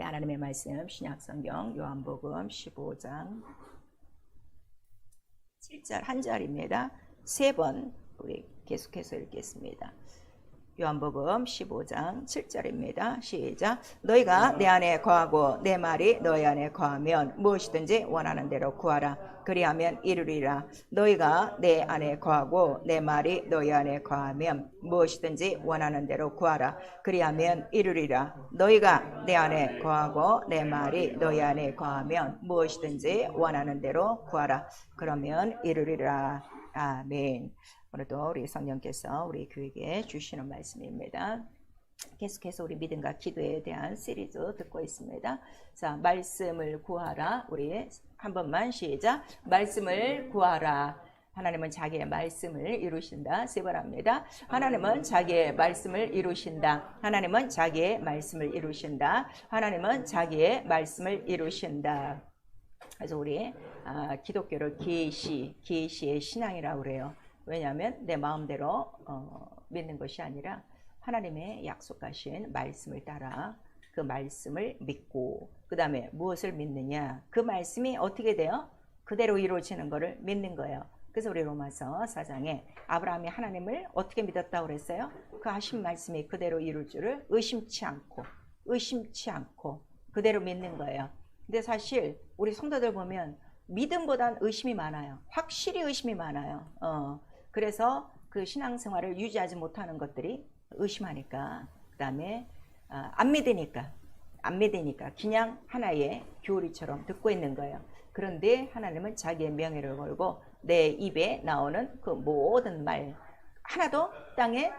하나님의 말씀 신약성경 요한복음 15장 7절 한 절입니다. 세 번 우리 계속해서 읽겠습니다. 요한복음 15장 7절입니다. 시작. 너희가 내 안에 거하고 내 말이 너희 안에 거하면 무엇이든지 원하는 대로 구하라. 그리하면 이루리라. 너희가 내 안에 거하고 내 말이 너희 안에 거하면 무엇이든지 원하는 대로 구하라. 그리하면 이루리라. 너희가 내 안에 거하고 내 말이 너희 안에 거하면 무엇이든지 원하는 대로 구하라. 그러면 이루리라. 아멘. 오늘도 우리 성령께서 우리 교회에 주시는 말씀입니다. 계속해서 우리 믿음과 기도에 대한 시리즈 듣고 있습니다. 자, 말씀을 구하라. 우리 한 번만 시작. 말씀을 구하라. 하나님은 자기의 말씀을 이루신다. 세 번 합니다. 하나님은 자기의 말씀을 이루신다. 하나님은 자기의 말씀을 이루신다. 하나님은 자기의 말씀을 이루신다. 그래서 우리 기독교를 계시의 신앙이라고 그래요. 왜냐하면 내 마음대로 믿는 것이 아니라 하나님의 약속하신 말씀을 따라 그 말씀을 믿고 그 다음에 무엇을 믿느냐, 그 말씀이 어떻게 돼요? 그대로 이루어지는 것을 믿는 거예요. 그래서 우리 로마서 4장에 아브라함이 하나님을 어떻게 믿었다고 그랬어요? 그 하신 말씀이 그대로 이룰 줄을 의심치 않고 그대로 믿는 거예요. 근데 사실 우리 성도들 보면 믿음보단 의심이 많아요. 확실히 의심이 많아요. 그래서 그 신앙생활을 유지하지 못하는 것들이 의심하니까, 그 다음에 안 믿으니까 그냥 하나의 교리처럼 듣고 있는 거예요. 그런데 하나님은 자기의 명예를 걸고 내 입에 나오는 그 모든 말 하나도 땅에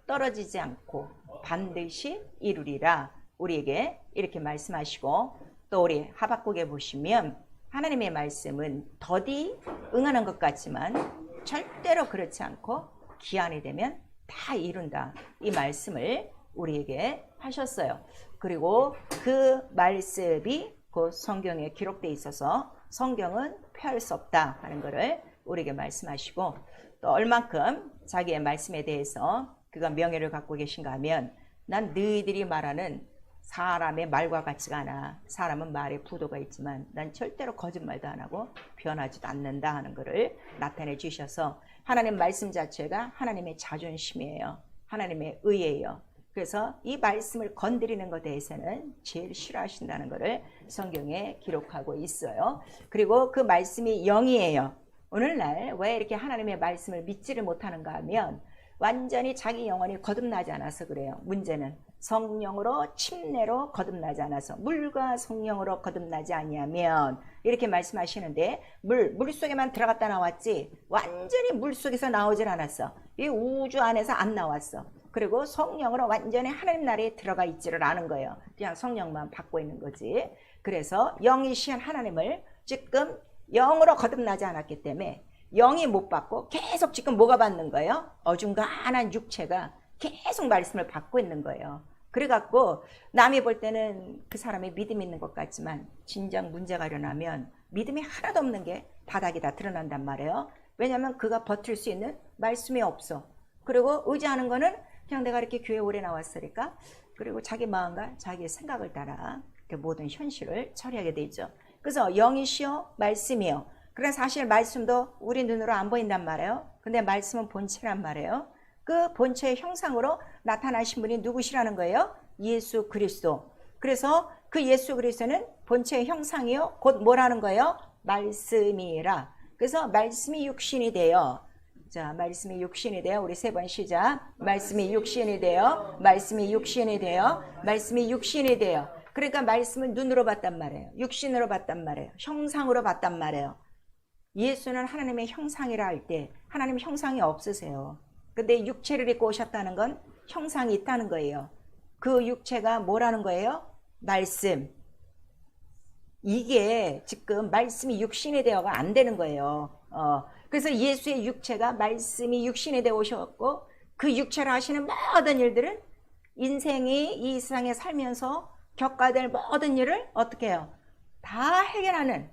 떨어지지 않고 반드시 이루리라. 우리에게 이렇게 말씀하시고, 또 우리 하박국에 보시면 하나님의 말씀은 더디 응하는 것 같지만 절대로 그렇지 않고 기한이 되면 다 이룬다. 이 말씀을 우리에게 하셨어요. 그리고 그 말씀이 그 성경에 기록되어 있어서 성경은 폐할 수 없다 하는 것을 우리에게 말씀하시고, 또 얼만큼 자기의 말씀에 대해서 그가 명예를 갖고 계신가 하면, 난 너희들이 말하는 사람의 말과 같지가 않아. 사람은 말에 부도가 있지만 난 절대로 거짓말도 안 하고 변하지도 않는다 하는 것을 나타내 주셔서, 하나님 말씀 자체가 하나님의 자존심이에요. 하나님의 의예요. 그래서 이 말씀을 건드리는 것에 대해서는 제일 싫어하신다는 것을 성경에 기록하고 있어요. 그리고 그 말씀이 영이에요. 오늘날 왜 이렇게 하나님의 말씀을 믿지를 못하는가 하면 완전히 자기 영혼이 거듭나지 않아서 그래요. 문제는 성령으로 침례로 거듭나지 않아서, 물과 성령으로 거듭나지 아니하면, 이렇게 말씀하시는데 물속에만 들어갔다 나왔지 완전히 물속에서 나오질 않았어. 이 우주 안에서 안 나왔어. 그리고 성령으로 완전히 하나님 나라에 들어가 있지를 않은 거예요. 그냥 성령만 받고 있는 거지. 그래서 영이신 하나님을 지금 영으로 거듭나지 않았기 때문에 영이 못 받고 계속 지금 뭐가 받는 거예요? 어중간한 육체가 계속 말씀을 받고 있는 거예요. 그래갖고 남이 볼 때는 그 사람이 믿음 있는 것 같지만 진정 문제가 일어나면 믿음이 하나도 없는 게 바닥이 다 드러난단 말이에요. 왜냐하면 그가 버틸 수 있는 말씀이 없어. 그리고 의지하는 거는 그냥 내가 이렇게 교회 오래 나왔으니까, 그리고 자기 마음과 자기의 생각을 따라 그 모든 현실을 처리하게 되죠. 그래서 영이시요 말씀이요. 그런 사실 말씀도 우리 눈으로 안 보인단 말이에요. 근데 말씀은 본체란 말이에요. 그 본체의 형상으로 나타나신 분이 누구시라는 거예요? 예수 그리스도. 그래서 그 예수 그리스도는 본체의 형상이요, 곧 뭐라는 거예요? 말씀이라. 그래서 말씀이 육신이 돼요. 자, 말씀이 육신이 돼요. 우리 세 번 시작. 말씀이 육신이 돼요. 말씀이 육신이 돼요. 말씀이 육신이 돼요. 그러니까 말씀을 눈으로 봤단 말이에요. 육신으로 봤단 말이에요. 형상으로 봤단 말이에요. 예수는 하나님의 형상이라 할 때 하나님 형상이 없으세요. 근데 육체를 입고 오셨다는 건 형상이 있다는 거예요. 그 육체가 뭐라는 거예요? 말씀. 이게 지금 말씀이 육신이 되어가 안 되는 거예요. 그래서 예수의 육체가 말씀이 육신이 되어 오셨고, 그 육체로 하시는 모든 일들은 인생이 이 세상에 살면서 겪어야 될 모든 일을 어떻게 해요? 다 해결하는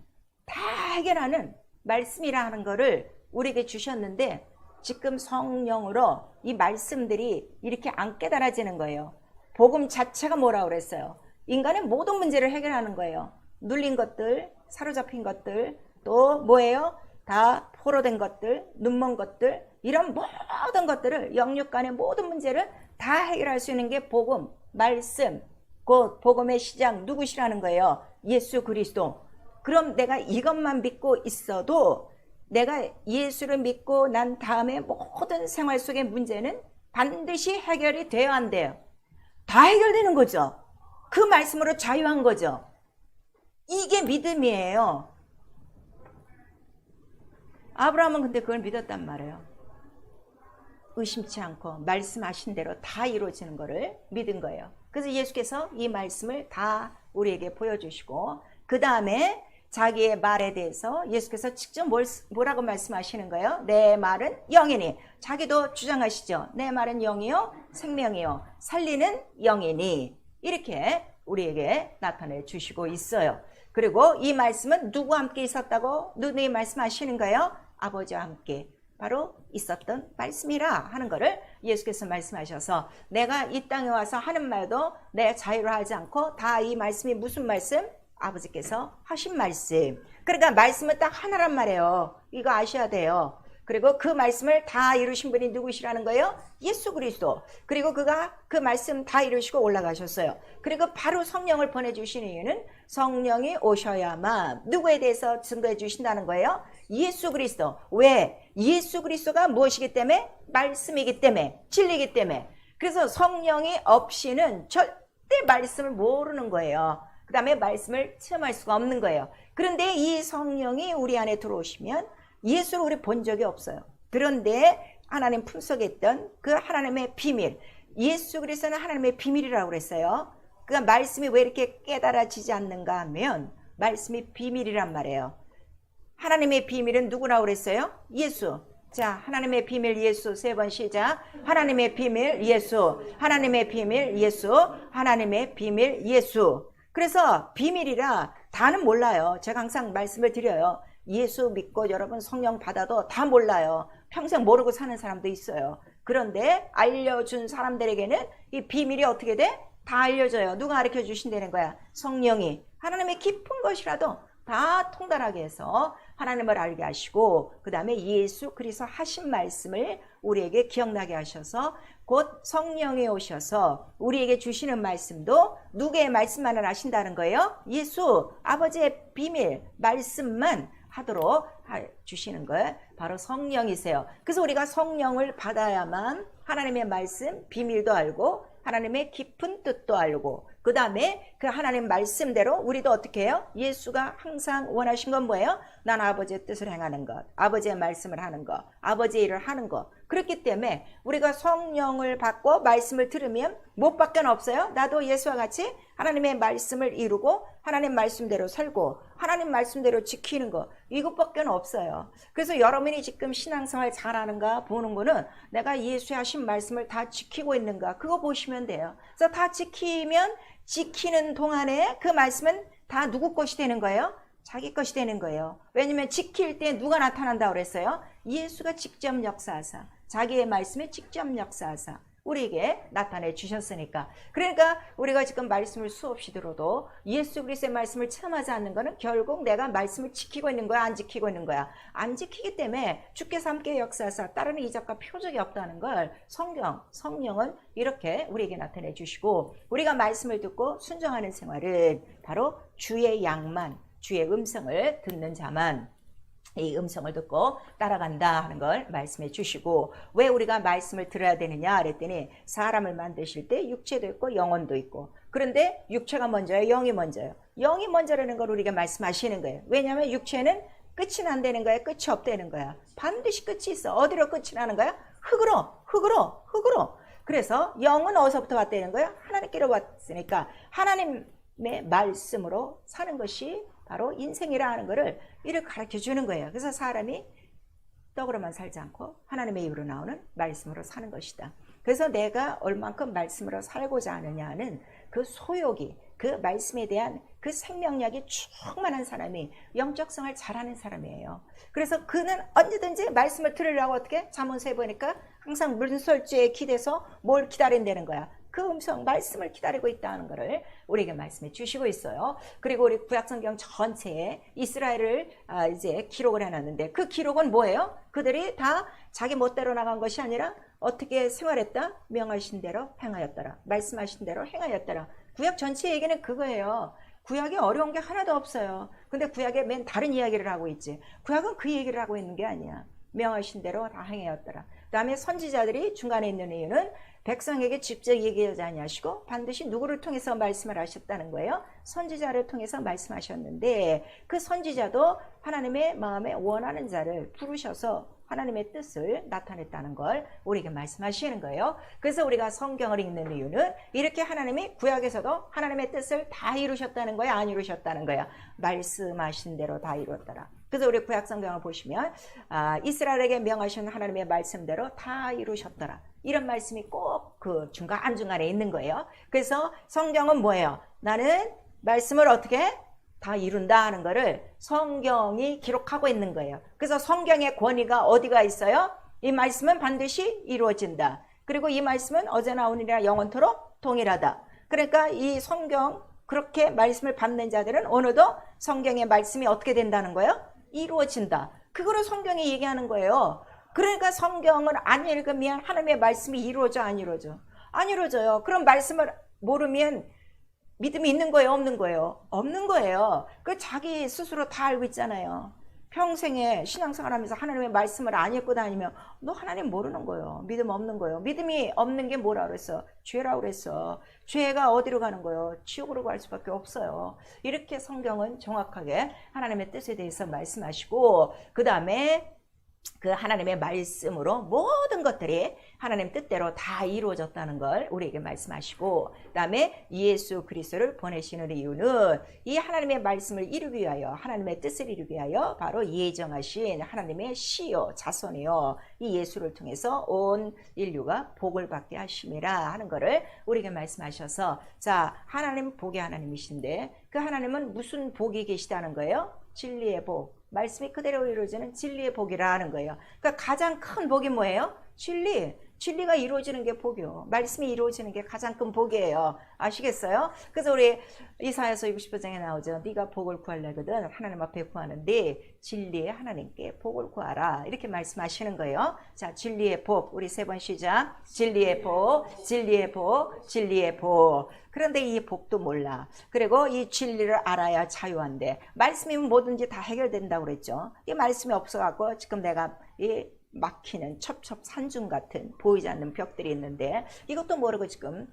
말씀이라 하는 거를 우리에게 주셨는데, 지금 성령으로 이 말씀들이 이렇게 안 깨달아지는 거예요. 복음 자체가 뭐라고 그랬어요? 인간의 모든 문제를 해결하는 거예요. 눌린 것들, 사로잡힌 것들, 또 뭐예요? 다 포로된 것들, 눈먼 것들, 이런 모든 것들을 영육 간의 모든 문제를 다 해결할 수 있는 게 복음, 말씀, 곧 복음의 시작 누구시라는 거예요? 예수 그리스도. 그럼 내가 이것만 믿고 있어도 내가 예수를 믿고 난 다음에 모든 생활 속의 문제는 반드시 해결이 돼야 한대요. 다 해결되는 거죠. 그 말씀으로 자유한 거죠. 이게 믿음이에요. 아브라함은 근데 그걸 믿었단 말이에요. 의심치 않고 말씀하신 대로 다 이루어지는 거를 믿은 거예요. 그래서 예수께서 이 말씀을 다 우리에게 보여주시고 그 다음에 자기의 말에 대해서 예수께서 직접 뭐라고 말씀하시는 거예요? 내 말은 영이니. 자기도 주장하시죠. 내 말은 영이요 생명이요 살리는 영이니. 이렇게 우리에게 나타내 주시고 있어요. 그리고 이 말씀은 누구와 함께 있었다고 누누이 말씀하시는 거예요? 아버지와 함께 바로 있었던 말씀이라 하는 것을 예수께서 말씀하셔서 내가 이 땅에 와서 하는 말도 내 자유로 하지 않고 다 이 말씀이 무슨 말씀? 아버지께서 하신 말씀. 그러니까 말씀은 딱 하나란 말이에요. 이거 아셔야 돼요. 그리고 그 말씀을 다 이루신 분이 누구시라는 거예요? 예수 그리스도. 그리고 그가 그 말씀 다 이루시고 올라가셨어요. 그리고 바로 성령을 보내주신 이유는 성령이 오셔야만 누구에 대해서 증거해 주신다는 거예요? 예수 그리스도. 왜? 예수 그리스도가 무엇이기 때문에? 말씀이기 때문에, 진리이기 때문에. 그래서 성령이 없이는 절대 말씀을 모르는 거예요. 그 다음에 말씀을 체험할 수가 없는 거예요. 그런데 이 성령이 우리 안에 들어오시면 예수를 우리 본 적이 없어요. 그런데 하나님 품속에 있던 그 하나님의 비밀, 예수 그리스도는 하나님의 비밀이라고 그랬어요. 그러니까 말씀이 왜 이렇게 깨달아지지 않는가 하면 말씀이 비밀이란 말이에요. 하나님의 비밀은 누구라고 그랬어요? 예수. 자, 하나님의 비밀 예수 세 번 시작. 하나님의 비밀 예수, 하나님의 비밀 예수, 하나님의 비밀 예수. 그래서 비밀이라 다는 몰라요. 제가 항상 말씀을 드려요. 예수 믿고 여러분 성령 받아도 다 몰라요. 평생 모르고 사는 사람도 있어요. 그런데 알려준 사람들에게는 이 비밀이 어떻게 돼? 다 알려져요. 누가 가르쳐 주신다는 거야? 성령이. 하나님의 깊은 것이라도 다 통달하게 해서 하나님을 알게 하시고 그 다음에 예수 그리스도 하신 말씀을 우리에게 기억나게 하셔서 곧 성령이 오셔서 우리에게 주시는 말씀도 누구의 말씀만을 하신다는 거예요? 예수 아버지의 비밀 말씀만 하도록 주시는 거예요. 바로 성령이세요. 그래서 우리가 성령을 받아야만 하나님의 말씀 비밀도 알고 하나님의 깊은 뜻도 알고 그 다음에 그 하나님 말씀대로 우리도 어떻게 해요? 예수가 항상 원하신 건 뭐예요? 난 아버지의 뜻을 행하는 것, 아버지의 말씀을 하는 것, 아버지의 일을 하는 것. 그렇기 때문에 우리가 성령을 받고 말씀을 들으면 무엇밖에 없어요? 나도 예수와 같이 하나님의 말씀을 이루고 하나님 말씀대로 살고 하나님 말씀대로 지키는 것, 이것밖에 없어요. 그래서 여러분이 지금 신앙생활 잘하는가 보는 거는 내가 예수의 하신 말씀을 다 지키고 있는가 그거 보시면 돼요. 그래서 다 지키면 지키는 동안에 그 말씀은 다 누구 것이 되는 거예요? 자기 것이 되는 거예요. 왜냐면 지킬 때 누가 나타난다고 그랬어요? 예수가 직접 역사하사 자기의 말씀에 직접 역사하사 우리에게 나타내 주셨으니까. 그러니까 우리가 지금 말씀을 수없이 들어도 예수 그리스도의 말씀을 체험하지 않는 거는 결국 내가 말씀을 지키고 있는 거야 안 지키고 있는 거야? 안 지키기 때문에 주께서 함께 역사하사 따르는 이적과 표적이 없다는 걸 성령은 이렇게 우리에게 나타내 주시고 우리가 말씀을 듣고 순종하는 생활은 바로 주의 양만 주의 음성을 듣는 자만 이 음성을 듣고 따라간다 하는 걸 말씀해 주시고 왜 우리가 말씀을 들어야 되느냐 그랬더니 사람을 만드실 때 육체도 있고 영혼도 있고 그런데 육체가 먼저예요? 영이 먼저예요? 영이 먼저라는 걸 우리가 말씀하시는 거예요. 왜냐하면 육체는 끝이 난다는 거야? 끝이 없다는 거야? 반드시 끝이 있어. 어디로 끝이 나는 거야? 흙으로. 그래서 영은 어디서부터 왔다는 거야? 하나님께로 왔으니까 하나님의 말씀으로 사는 것이 바로 인생이라 하는 것을 이를 가르쳐 주는 거예요. 그래서 사람이 떡으로만 살지 않고 하나님의 입으로 나오는 말씀으로 사는 것이다. 그래서 내가 얼만큼 말씀으로 살고자 하느냐는 그 소욕이 그 말씀에 대한 그 생명력이 충만한 사람이 영적성을 잘하는 사람이에요. 그래서 그는 언제든지 말씀을 들으려고 어떻게 잠언서에 보니까 항상 문설주에 기대서 뭘 기다린다는 거야? 그 음성 말씀을 기다리고 있다는 것을 우리에게 말씀해 주시고 있어요. 그리고 우리 구약성경 전체에 이스라엘을 이제 기록을 해놨는데 그 기록은 뭐예요? 그들이 다 자기 멋대로 나간 것이 아니라 어떻게 생활했다? 명하신 대로 행하였더라. 말씀하신 대로 행하였더라. 구약 전체 얘기는 그거예요. 구약이 어려운 게 하나도 없어요. 근데 구약에 맨 다른 이야기를 하고 있지. 구약은 그 얘기를 하고 있는 게 아니야. 명하신 대로 다 행하였더라. 그 다음에 선지자들이 중간에 있는 이유는 백성에게 직접 얘기하지 아니하시고 반드시 누구를 통해서 말씀을 하셨다는 거예요. 선지자를 통해서 말씀하셨는데 그 선지자도 하나님의 마음에 원하는 자를 부르셔서 하나님의 뜻을 나타냈다는 걸 우리에게 말씀하시는 거예요. 그래서 우리가 성경을 읽는 이유는 이렇게 하나님이 구약에서도 하나님의 뜻을 다 이루셨다는 거야, 안 이루셨다는 거야? 말씀하신 대로 다 이루었더라. 그래서 우리 구약 성경을 보시면 이스라엘에게 명하신 하나님의 말씀대로 다 이루셨더라. 이런 말씀이 꼭 그 중간중간에 있는 거예요. 그래서 성경은 뭐예요? 나는 말씀을 어떻게 다 이룬다 하는 거를 성경이 기록하고 있는 거예요. 그래서 성경의 권위가 어디가 있어요? 이 말씀은 반드시 이루어진다. 그리고 이 말씀은 어제나 오늘이나 영원토록 동일하다. 그러니까 이 성경 그렇게 말씀을 받는 자들은 오늘도 성경의 말씀이 어떻게 된다는 거예요? 이루어진다. 그거를 성경이 얘기하는 거예요. 그러니까 성경을 안 읽으면 하나님의 말씀이 이루어져 안 이루어져? 안 이루어져요. 그럼 말씀을 모르면 믿음이 있는 거예요? 없는 거예요? 없는 거예요. 그 자기 스스로 다 알고 있잖아요. 평생에 신앙생활하면서 하나님의 말씀을 안 읽고 다니면 너 하나님 모르는 거예요. 믿음 없는 거예요. 믿음이 없는 게 뭐라 그랬어? 죄라고 그랬어. 죄가 어디로 가는 거예요? 지옥으로 갈 수밖에 없어요. 이렇게 성경은 정확하게 하나님의 뜻에 대해서 말씀하시고 그 다음에 그 하나님의 말씀으로 모든 것들이 하나님 뜻대로 다 이루어졌다는 걸 우리에게 말씀하시고 그 다음에 예수 그리스도를 보내시는 이유는 이 하나님의 말씀을 이루기 위하여 하나님의 뜻을 이루기 위하여 바로 예정하신 하나님의 씨요 자손이요 이 예수를 통해서 온 인류가 복을 받게 하심이라 하는 것을 우리에게 말씀하셔서 자 하나님 복의 하나님이신데 그 하나님은 무슨 복이 계시다는 거예요? 진리의 복. 말씀이 그대로 이루어지는 진리의 복이라는 거예요. 그러니까 가장 큰 복이 뭐예요? 진리. 진리가 이루어지는 게 복이요. 말씀이 이루어지는 게 가장 큰 복이에요. 아시겠어요? 그래서 우리 이사야서 60장에 나오죠. 네가 복을 구하려거든 하나님 앞에 구하는데 진리의 하나님께 복을 구하라. 이렇게 말씀하시는 거예요. 자, 진리의 복. 우리 세 번 시작. 진리의 복, 진리의 복, 진리의 복. 그런데 이 복도 몰라. 그리고 이 진리를 알아야 자유한데 말씀이면 뭐든지 다 해결된다고 그랬죠. 이 말씀이 없어갖고 지금 내가 이 막히는 첩첩산중 같은 보이지 않는 벽들이 있는데 이것도 모르고 지금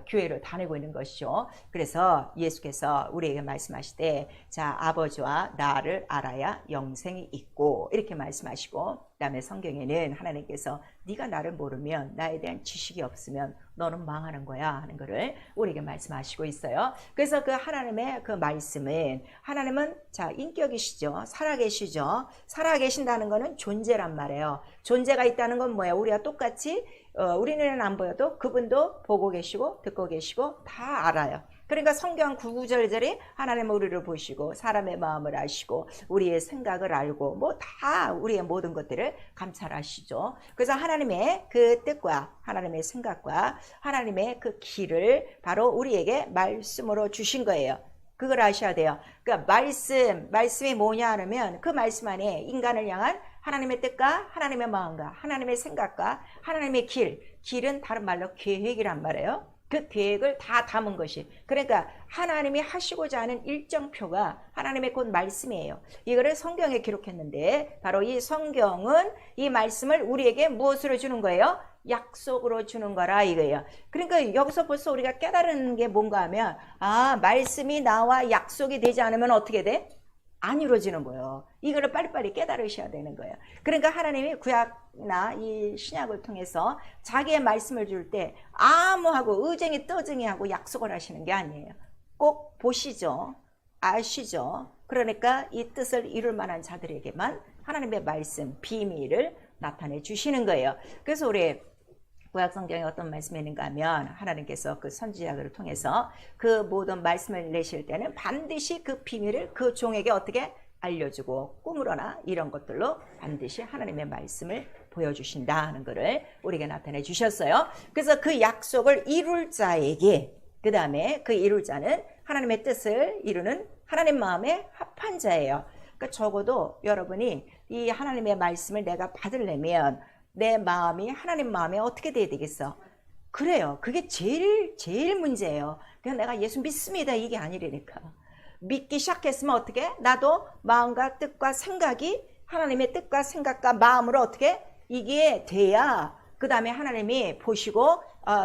교회를 다니고 있는 것이죠. 그래서 예수께서 우리에게 말씀하시되 자 아버지와 나를 알아야 영생이 있고 이렇게 말씀하시고 그 다음에 성경에는 하나님께서 네가 나를 모르면 나에 대한 지식이 없으면 너는 망하는 거야 하는 것을 우리에게 말씀하시고 있어요. 그래서 그 하나님의 그 말씀은 하나님은 자 인격이시죠. 살아계시죠. 살아계신다는 것은 존재란 말이에요. 존재가 있다는 건 뭐예요? 우리가 똑같이 우리 눈에는 안 보여도 그분도 보고 계시고 듣고 계시고 다 알아요. 그러니까 성경 구구절절이 하나님은 우리를 보시고 사람의 마음을 아시고 우리의 생각을 알고 뭐 다 우리의 모든 것들을 감찰하시죠. 그래서 하나님의 그 뜻과 하나님의 생각과 하나님의 그 길을 바로 우리에게 말씀으로 주신 거예요. 그걸 아셔야 돼요. 그러니까 말씀이 뭐냐 하면 그 말씀 안에 인간을 향한 하나님의 뜻과 하나님의 마음과 하나님의 생각과 하나님의 길은 다른 말로 계획이란 말이에요. 그 계획을 다 담은 것이 그러니까 하나님이 하시고자 하는 일정표가 하나님의 곧 말씀이에요. 이거를 성경에 기록했는데 바로 이 성경은 이 말씀을 우리에게 무엇으로 주는 거예요? 약속으로 주는 거라 이거예요. 그러니까 여기서 벌써 우리가 깨달은 게 뭔가 하면 말씀이 나와 약속이 되지 않으면 어떻게 돼? 안 이루어지는 거예요. 이거를 빨리빨리 깨달으셔야 되는 거예요. 그러니까 하나님이 구약이나 이 신약을 통해서 자기의 말씀을 줄 때 아무하고 의쟁이 떠쟁이 하고 약속을 하시는 게 아니에요. 꼭 보시죠. 아시죠. 그러니까 이 뜻을 이룰 만한 자들에게만 하나님의 말씀, 비밀을 나타내 주시는 거예요. 그래서 우리 구약 성경에 어떤 말씀이 있는가 하면 하나님께서 그 선지자들을 통해서 그 모든 말씀을 내실 때는 반드시 그 비밀을 그 종에게 어떻게 알려주고 꿈으로나 이런 것들로 반드시 하나님의 말씀을 보여주신다는 것을 우리에게 나타내 주셨어요. 그래서 그 약속을 이룰 자에게, 그 다음에 그 이룰 자는 하나님의 뜻을 이루는 하나님 마음에 합한 자예요. 그러니까 적어도 여러분이 이 하나님의 말씀을 내가 받으려면 내 마음이 하나님 마음에 어떻게 돼야 되겠어? 그래요. 그게 제일 문제예요. 그냥 내가 예수 믿습니다 이게 아니라니까. 믿기 시작했으면 어떻게? 나도 마음과 뜻과 생각이 하나님의 뜻과 생각과 마음으로 어떻게? 이게 돼야 그 다음에 하나님이 보시고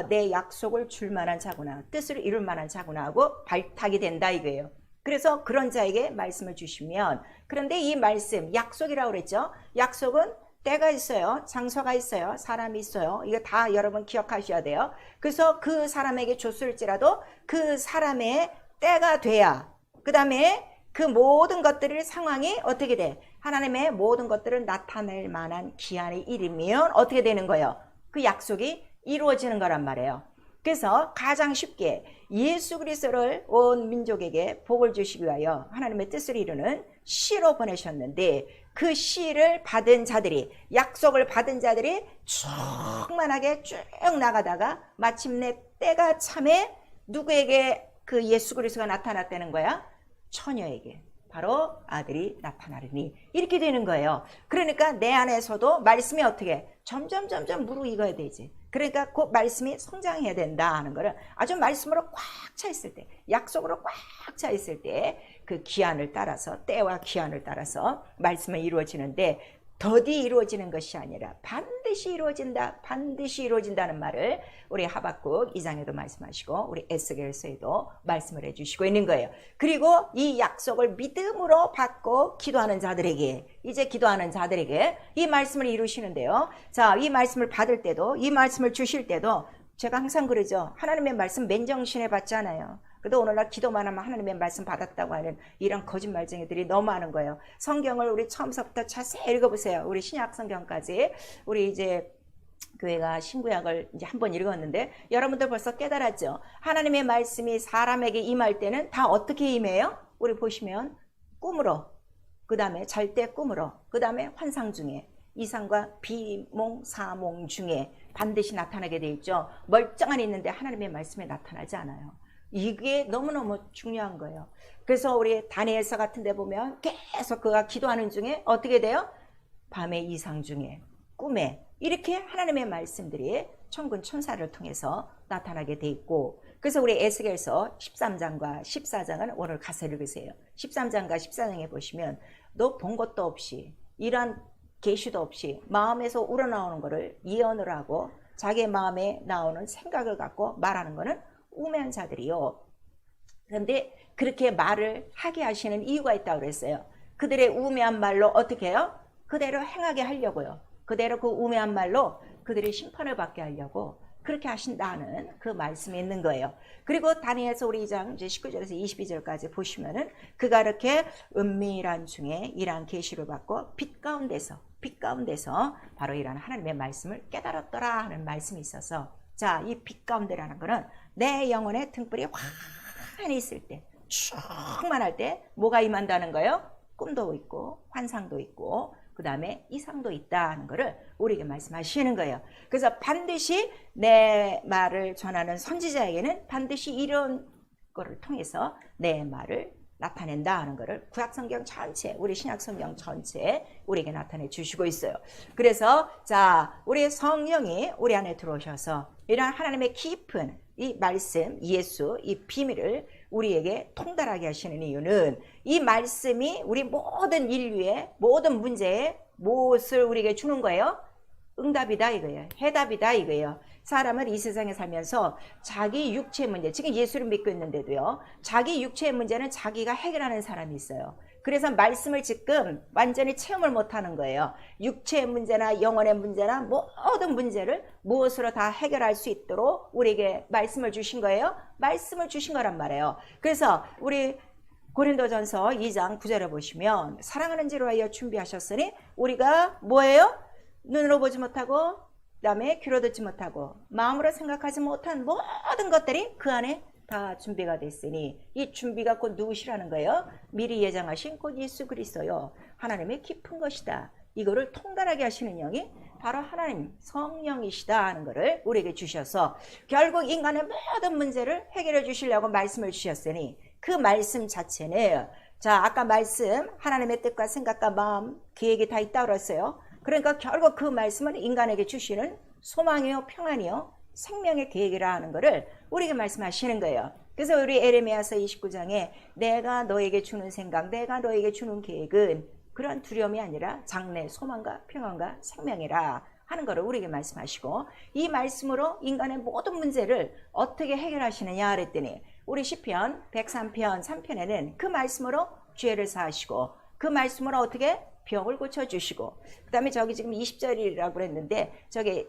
내 약속을 줄 만한 자구나, 뜻을 이룰 만한 자구나 하고 발탁이 된다 이거예요. 그래서 그런 자에게 말씀을 주시면, 그런데 이 말씀, 약속이라고 그랬죠. 약속은 때가 있어요. 장소가 있어요. 사람이 있어요. 이거 다 여러분 기억하셔야 돼요. 그래서 그 사람에게 줬을지라도 그 사람의 때가 돼야, 그 다음에 그 모든 것들을 상황이 어떻게 돼? 하나님의 모든 것들을 나타낼 만한 기한이 이르면 어떻게 되는 거예요? 그 약속이 이루어지는 거란 말이에요. 그래서 가장 쉽게 예수 그리스도를 온 민족에게 복을 주시기 위하여 하나님의 뜻을 이루는 시로 보내셨는데, 그 시를 받은 자들이, 약속을 받은 자들이 충만하게 쭉 나가다가 마침내 때가 참에 누구에게 그 예수 그리스도가 나타났다는 거야? 처녀에게, 바로 아들이 나타나리니, 이렇게 되는 거예요. 그러니까 내 안에서도 말씀이 어떻게 점점 무르익어야 되지. 그러니까 그 말씀이 성장해야 된다 하는 거를 아주 말씀으로 꽉 차 있을 때, 약속으로 꽉 차 있을 때 그 기한을 따라서, 때와 기한을 따라서 말씀은 이루어지는데, 더디 이루어지는 것이 아니라 반드시 이루어진다, 반드시 이루어진다는 말을 우리 하박국 2장에도 말씀하시고 우리 에스겔서에도 말씀을 해주시고 있는 거예요. 그리고 이 약속을 믿음으로 받고 기도하는 자들에게, 이제 기도하는 자들에게 이 말씀을 이루시는데요. 자, 이 말씀을 받을 때도, 이 말씀을 주실 때도 제가 항상 그러죠. 하나님의 말씀 맨정신에 받지 않아요. 그래도 오늘날 기도만 하면 하나님의 말씀 받았다고 하는 이런 거짓말쟁이들이 너무 많은 거예요. 성경을 우리 처음부터 자세히 읽어보세요. 우리 신약 성경까지. 우리 이제 교회가 신구약을 이제 한번 읽었는데 여러분들 벌써 깨달았죠? 하나님의 말씀이 사람에게 임할 때는 다 어떻게 임해요? 우리 보시면 꿈으로, 그 다음에 잘 때 꿈으로, 그 다음에 환상 중에, 이상과 비몽 사몽 중에 반드시 나타나게 돼 있죠. 멀쩡한 있는데 하나님의 말씀에 나타나지 않아요. 이게 너무너무 중요한 거예요. 그래서 우리 다니엘서 같은 데 보면 계속 그가 기도하는 중에 어떻게 돼요? 밤의 이상 중에, 꿈에, 이렇게 하나님의 말씀들이 천군 천사를 통해서 나타나게 돼 있고, 그래서 우리 에스겔서 13장과 14장은 오늘 가서 읽으세요. 13장과 14장에 보시면 너 본 것도 없이, 이러한 계시도 없이 마음에서 우러나오는 것을 예언을 하고 자기의 마음에 나오는 생각을 갖고 말하는 것은 우매한 자들이요. 그런데 그렇게 말을 하게 하시는 이유가 있다고 그랬어요. 그들의 우매한 말로 어떻게 해요? 그대로 행하게 하려고요. 그대로 그 우매한 말로 그들이 심판을 받게 하려고 그렇게 하신다는 그 말씀이 있는 거예요. 그리고 다니엘서 우리 2장 이제 19절에서 22절까지 보시면은 그가 이렇게 은밀한 중에 이러한 계시를 받고 빛 가운데서 바로 이러한 하나님의 말씀을 깨달았더라 하는 말씀이 있어서, 자, 이 빛 가운데라는 거는 내 영혼의 등불이 환히 있을 때, 충만할 때 뭐가 임한다는 거예요? 꿈도 있고 환상도 있고 그 다음에 이상도 있다는 것을 우리에게 말씀하시는 거예요. 그래서 반드시 내 말을 전하는 선지자에게는 반드시 이런 거를 통해서 내 말을 나타낸다 하는 것을 구약성경 전체, 우리 신약성경 전체에 우리에게 나타내 주시고 있어요. 그래서 자, 우리 성령이 우리 안에 들어오셔서 이러한 하나님의 깊은 이 말씀, 예수, 이 비밀을 우리에게 통달하게 하시는 이유는 이 말씀이 우리 모든 인류의 모든 문제에 무엇을 우리에게 주는 거예요? 응답이다 이거예요. 해답이다 이거예요. 사람은 이 세상에 살면서 자기 육체의 문제, 지금 예수를 믿고 있는데도요, 자기 육체의 문제는 자기가 해결하는 사람이 있어요. 그래서 말씀을 지금 완전히 체험을 못하는 거예요. 육체의 문제나 영혼의 문제나 모든 문제를 무엇으로 다 해결할 수 있도록 우리에게 말씀을 주신 거예요. 말씀을 주신 거란 말이에요. 그래서 우리 고린도전서 2장 9절에 보시면 사랑하는 지로 하여 준비하셨으니 우리가 뭐예요? 눈으로 보지 못하고 그 다음에 귀로 듣지 못하고 마음으로 생각하지 못한 모든 것들이 그 안에 다 준비가 됐으니, 이 준비가 곧 누구시라는 거예요? 미리 예정하신 곧 예수 그리스도요. 하나님의 깊은 것이다. 이거를 통달하게 하시는 영이 바로 하나님 성령이시다 하는 것을 우리에게 주셔서 결국 인간의 모든 문제를 해결해 주시려고 말씀을 주셨으니 그 말씀 자체는 자 아까 말씀 하나님의 뜻과 생각과 마음 계획이 다 있다고 그랬어요. 그러니까 결국 그 말씀은 인간에게 주시는 소망이요 평안이요 생명의 계획이라 하는 것을 우리에게 말씀하시는 거예요. 그래서 우리 에레미야서 29장에 내가 너에게 주는 생각, 내가 너에게 주는 계획은 그런 두려움이 아니라 장래, 소망과 평안과 생명이라 하는 것을 우리에게 말씀하시고 이 말씀으로 인간의 모든 문제를 어떻게 해결하시느냐 그랬더니 우리 시편 103편 3편에는 그 말씀으로 죄를 사하시고 그 말씀으로 어떻게 병을 고쳐주시고 그 다음에 저기 지금 20절이라고 그랬는데 저기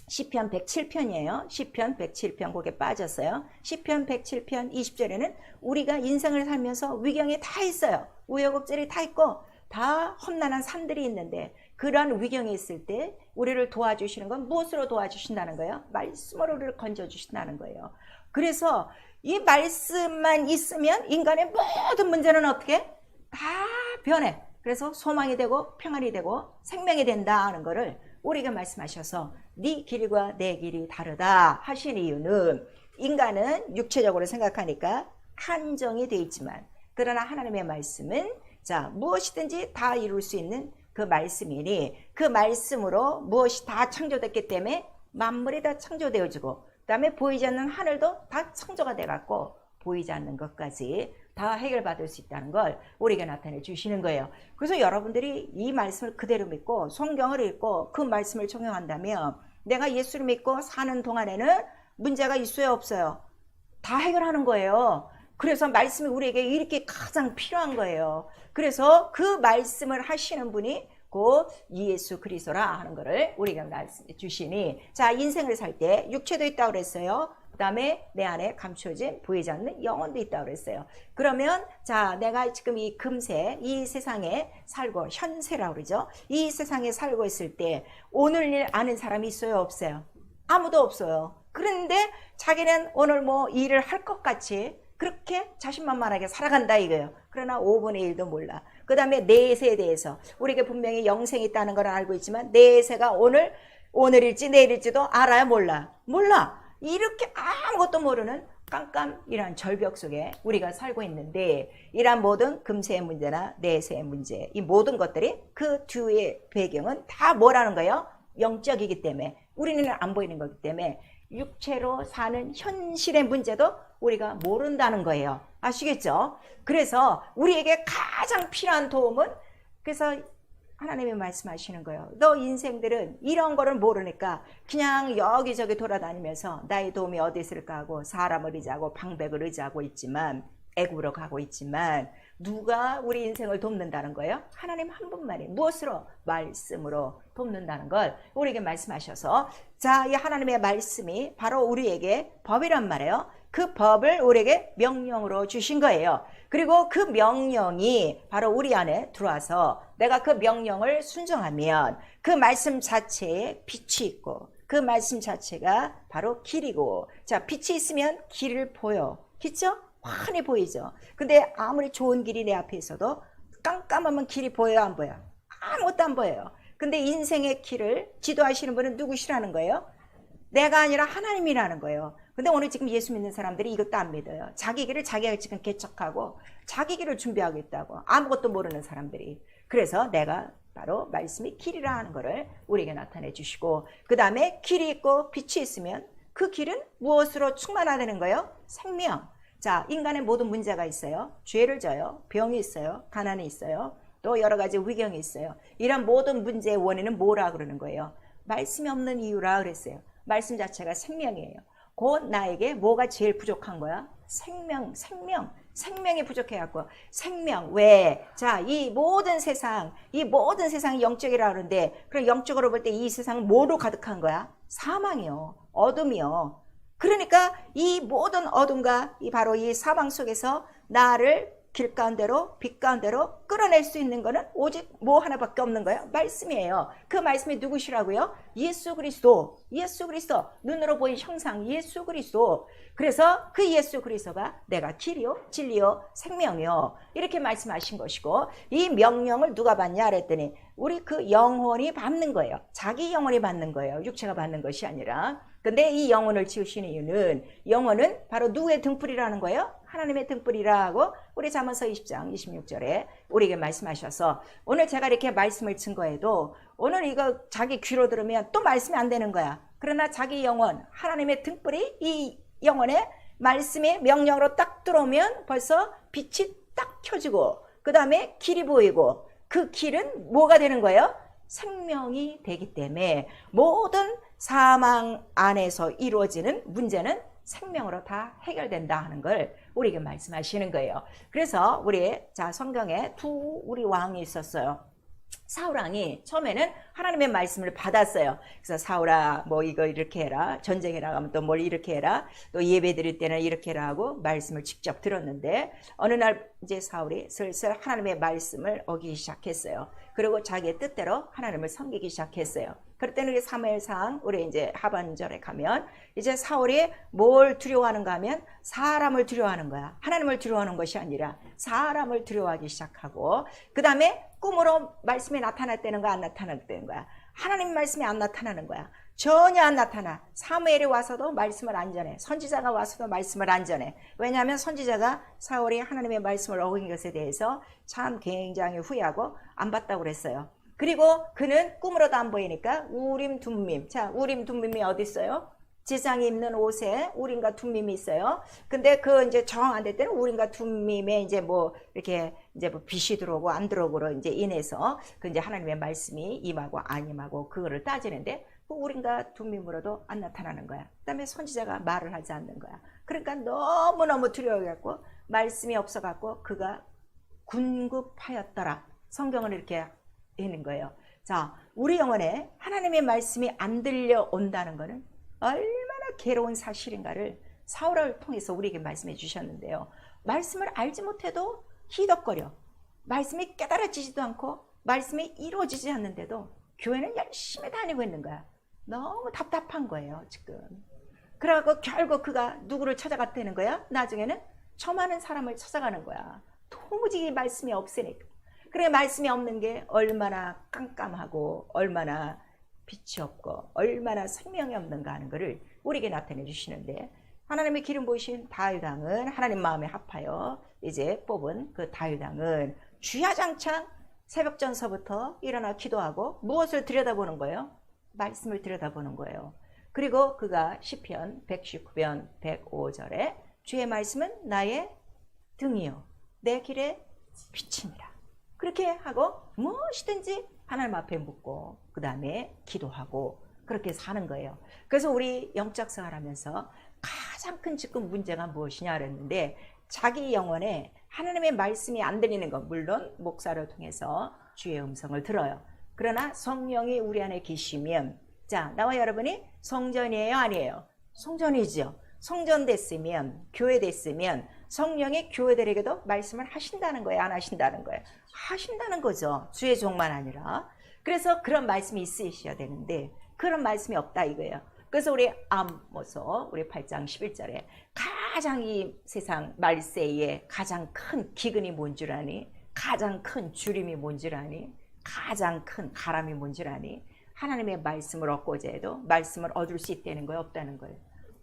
시편 107편이에요. 시편 107편 거기에 빠졌어요. 시편 107편 20절에는 우리가 인생을 살면서 위경이 다 있어요. 우여곡절이 다 있고 다 험난한 산들이 있는데 그러한 위경이 있을 때 우리를 도와주시는 건 무엇으로 도와주신다는 거예요? 말씀으로 우리를 건져주신다는 거예요. 그래서 이 말씀만 있으면 인간의 모든 문제는 어떻게? 다 변해. 그래서 소망이 되고 평안이 되고 생명이 된다 하는 거를 우리가 말씀하셔서 네 길과 내 길이 다르다 하신 이유는 인간은 육체적으로 생각하니까 한정이 돼 있지만 그러나 하나님의 말씀은 자 무엇이든지 다 이룰 수 있는 그 말씀이니 그 말씀으로 무엇이 다 창조됐기 때문에 만물이 다 창조되어지고 그 다음에 보이지 않는 하늘도 다 창조가 돼갖고 보이지 않는 것까지 다 해결받을 수 있다는 걸 우리에게 나타내 주시는 거예요. 그래서 여러분들이 이 말씀을 그대로 믿고 성경을 읽고 그 말씀을 적용한다면 내가 예수를 믿고 사는 동안에는 문제가 있어요 없어요? 다 해결하는 거예요. 그래서 말씀이 우리에게 이렇게 가장 필요한 거예요. 그래서 그 말씀을 하시는 분이 곧 예수 그리스도라 하는 것을 우리가 말씀해 주시니 자 인생을 살 때 육체도 있다고 그랬어요. 그 다음에 내 안에 감추어진 보이지 않는 영혼도 있다고 그랬어요. 그러면 자 내가 지금 이 금세 이 세상에 살고 현세라고 그러죠. 이 세상에 살고 있을 때 오늘 일 아는 사람이 있어요 없어요? 아무도 없어요. 그런데 자기는 오늘 뭐 일을 할 것 같이 그렇게 자신만만하게 살아간다 이거예요. 그러나 5분의 1도 몰라. 그 다음에 내세에 대해서 우리에게 분명히 영생이 있다는 걸 알고 있지만 내세가 오늘일지 내일일지도 알아야 몰라. 이렇게 아무것도 모르는 깜깜이란 절벽 속에 우리가 살고 있는데 이러한 모든 금세의 문제나 내세의 문제 이 모든 것들이 그 뒤의 배경은 다 뭐라는 거예요? 영적이기 때문에 우리는 안 보이는 거기 때문에 육체로 사는 현실의 문제도 우리가 모른다는 거예요. 아시겠죠? 그래서 우리에게 가장 필요한 도움은 그래서 하나님이 말씀하시는 거예요. 너 인생들은 이런 거를 모르니까 그냥 여기저기 돌아다니면서 나의 도움이 어디 있을까 하고 사람을 의지하고 방백을 의지하고 있지만 애굽으로 가고 있지만 누가 우리 인생을 돕는다는 거예요? 하나님 한 분만이 무엇으로? 말씀으로 돕는다는 걸 우리에게 말씀하셔서 자, 이 하나님의 말씀이 바로 우리에게 법이란 말이에요. 그 법을 우리에게 명령으로 주신 거예요. 그리고 그 명령이 바로 우리 안에 들어와서 내가 그 명령을 순종하면 그 말씀 자체에 빛이 있고 그 말씀 자체가 바로 길이고 자 빛이 있으면 길을 보여. 그렇죠? 환히 보이죠. 근데 아무리 좋은 길이 내 앞에 있어도 깜깜하면 길이 보여요 안 보여요? 아무것도 안 보여요. 근데 인생의 길을 지도하시는 분은 누구시라는 거예요? 내가 아니라 하나님이라는 거예요. 근데 오늘 지금 예수 믿는 사람들이 이것도 안 믿어요. 자기 길을 자기가 지금 개척하고 자기 길을 준비하고 있다고. 아무것도 모르는 사람들이. 그래서 내가 바로 말씀이 길이라 하는 것을 우리에게 나타내 주시고 그 다음에 길이 있고 빛이 있으면 그 길은 무엇으로 충만하다는 거예요? 생명. 자, 인간의 모든 문제가 있어요. 죄를 져요. 병이 있어요. 가난이 있어요. 또 여러 가지 위경이 있어요. 이런 모든 문제의 원인은 뭐라 그러는 거예요? 말씀이 없는 이유라 그랬어요. 말씀 자체가 생명이에요. 곧 나에게 뭐가 제일 부족한 거야? 생명이 부족해갖고 생명 왜? 자, 이 모든 세상이 영적이라 그러는데 그럼 영적으로 볼 때 이 세상은 뭐로 가득한 거야? 사망이요, 어둠이요. 그러니까 이 모든 어둠과 이 바로 이 사망 속에서 나를 길 가운데로 빛 가운데로 끌어낼 수 있는 거는 오직 뭐 하나밖에 없는 거예요? 말씀이에요. 그 말씀이 누구시라고요? 예수 그리스도. 예수 그리스도. 눈으로 보인 형상 예수 그리스도. 그래서 그 예수 그리스도가 내가 길이요 진리요 생명이요 이렇게 말씀하신 것이고, 이 명령을 누가 받냐 그랬더니 우리 그 영혼이 받는 거예요. 자기 영혼이 받는 거예요. 육체가 받는 것이 아니라. 근데 이 영혼을 지으신 이유는, 영혼은 바로 누구의 등불이라는 거예요? 하나님의 등불이라고 우리 잠언서 20장 26절에 우리에게 말씀하셔서, 오늘 제가 이렇게 말씀을 증거해도 오늘 이거 자기 귀로 들으면 또 말씀이 안 되는 거야. 그러나 자기 영혼, 하나님의 등불이 이 영혼의 말씀의 명령으로 딱 들어오면 벌써 빛이 딱 켜지고, 그 다음에 길이 보이고, 그 길은 뭐가 되는 거예요? 생명이 되기 때문에 모든 사망 안에서 이루어지는 문제는 생명으로 다 해결된다 하는 걸 우리에게 말씀하시는 거예요. 그래서 우리 성경에 우리 왕이 있었어요. 사울왕이 처음에는 하나님의 말씀을 받았어요. 그래서 사울아 뭐 이거 이렇게 해라, 전쟁해라 하면 또 뭘 이렇게 해라, 또 예배 드릴 때는 이렇게 해라 하고 말씀을 직접 들었는데, 어느 날 이제 사울이 슬슬 하나님의 말씀을 어기기 시작했어요. 그리고 자기의 뜻대로 하나님을 섬기기 시작했어요. 그럴 때는 우리 사무엘상 우리 이제 하반절에 가면 이제 사울이 뭘 두려워하는가 하면 사람을 두려워하는 거야. 하나님을 두려워하는 것이 아니라 사람을 두려워하기 시작하고, 그 다음에 꿈으로 말씀이 나타날 때는 안 나타날 때는 거야. 하나님 말씀이 안 나타나는 거야. 전혀 안 나타나. 사무엘이 와서도 말씀을 안 전해. 선지자가 와서도 말씀을 안 전해. 왜냐하면 선지자가 사울이 하나님의 말씀을 어긴 것에 대해서 참 굉장히 후회하고 안 봤다고 그랬어요. 그리고 그는 꿈으로도 안 보이니까 우림 둠밈. 자, 우림 둠밈이 어디 있어요? 제사장이 입는 옷에 우림과 둠밈이 있어요. 근데 그 이제 정 안 될 때는 우림과 둠밈에 이제 뭐 이렇게 이제 뭐 빛이 들어오고 안 들어오고로 이제 인해서 그 이제 하나님의 말씀이 임하고 안 임하고 그거를 따지는데, 그 우림과 둠밈으로도 안 나타나는 거야. 그다음에 선지자가 말을 하지 않는 거야. 그러니까 너무너무 두려워갖고 말씀이 없어갖고 그가 군급하였더라. 성경을 이렇게 있는 거예요. 자, 우리 영혼에 하나님의 말씀이 안 들려온다는 것은 얼마나 괴로운 사실인가를 사울을 통해서 우리에게 말씀해 주셨는데요. 말씀을 알지 못해도 희덕거려. 말씀이 깨달아지지도 않고 말씀이 이루어지지 않는데도 교회는 열심히 다니고 있는 거야. 너무 답답한 거예요, 지금. 그래갖고 결국 그가 누구를 찾아갔다는 거야? 나중에는 저 많은 사람을 찾아가는 거야. 도무지 말씀이 없으니까. 그래, 말씀이 없는 게 얼마나 깜깜하고 얼마나 빛이 없고 얼마나 생명이 없는가 하는 것을 우리에게 나타내 주시는데, 하나님의 기름 부으신 다윗 왕은 하나님 마음에 합하여 이제 뽑은 그 다윗 왕은 주야장창 새벽 전서부터 일어나 기도하고 무엇을 들여다보는 거예요? 말씀을 들여다보는 거예요. 그리고 그가 시편 119편 105절에 주의 말씀은 나의 등이요 내 길의 빛이니라. 그렇게 하고 무엇이든지 하나님 앞에 묻고 그 다음에 기도하고 그렇게 사는 거예요. 그래서 우리 영적 생활하면서 가장 큰 지금 문제가 무엇이냐 그랬는데, 자기 영혼에 하나님의 말씀이 안 들리는 것. 물론 목사를 통해서 주의 음성을 들어요. 그러나 성령이 우리 안에 계시면, 자, 나와 여러분이 성전이에요 아니에요? 성전이죠. 성전 됐으면, 교회 됐으면 성령이 교회들에게도 말씀을 하신다는 거예요, 안 하신다는 거예요? 하신다는 거죠. 주의 종만 아니라. 그래서 그런 말씀이 있으셔야 되는데 그런 말씀이 없다 이거예요. 그래서 우리 아모스 우리 8장 11절에 가장 이 세상 말세에 가장 큰 기근이 뭔 줄 아니? 가장 큰 주림이 뭔 줄 아니? 가장 큰 가람이 뭔 줄 아니? 하나님의 말씀을 얻고자 해도 말씀을 얻을 수 있다는 거예요, 없다는 거예요?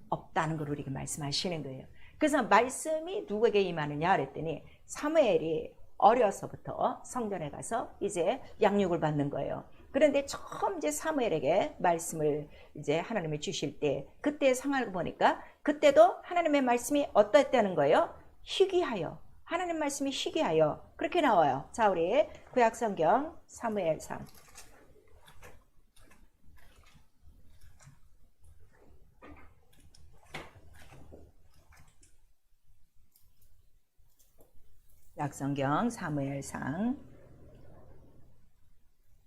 없다는 걸 우리에게 말씀하시는 거예요. 그래서 말씀이 누구에게 임하느냐 그랬더니 사무엘이 어려서부터 성전에 가서 이제 양육을 받는 거예요. 그런데 처음 이제 사무엘에게 말씀을 이제 하나님이 주실 때 그때 상황을 보니까 그때도 하나님의 말씀이 어땠다는 거예요? 희귀하여. 하나님 말씀이 희귀하여. 그렇게 나와요. 자, 우리 구약성경 사무엘상. 구약성경 사무엘상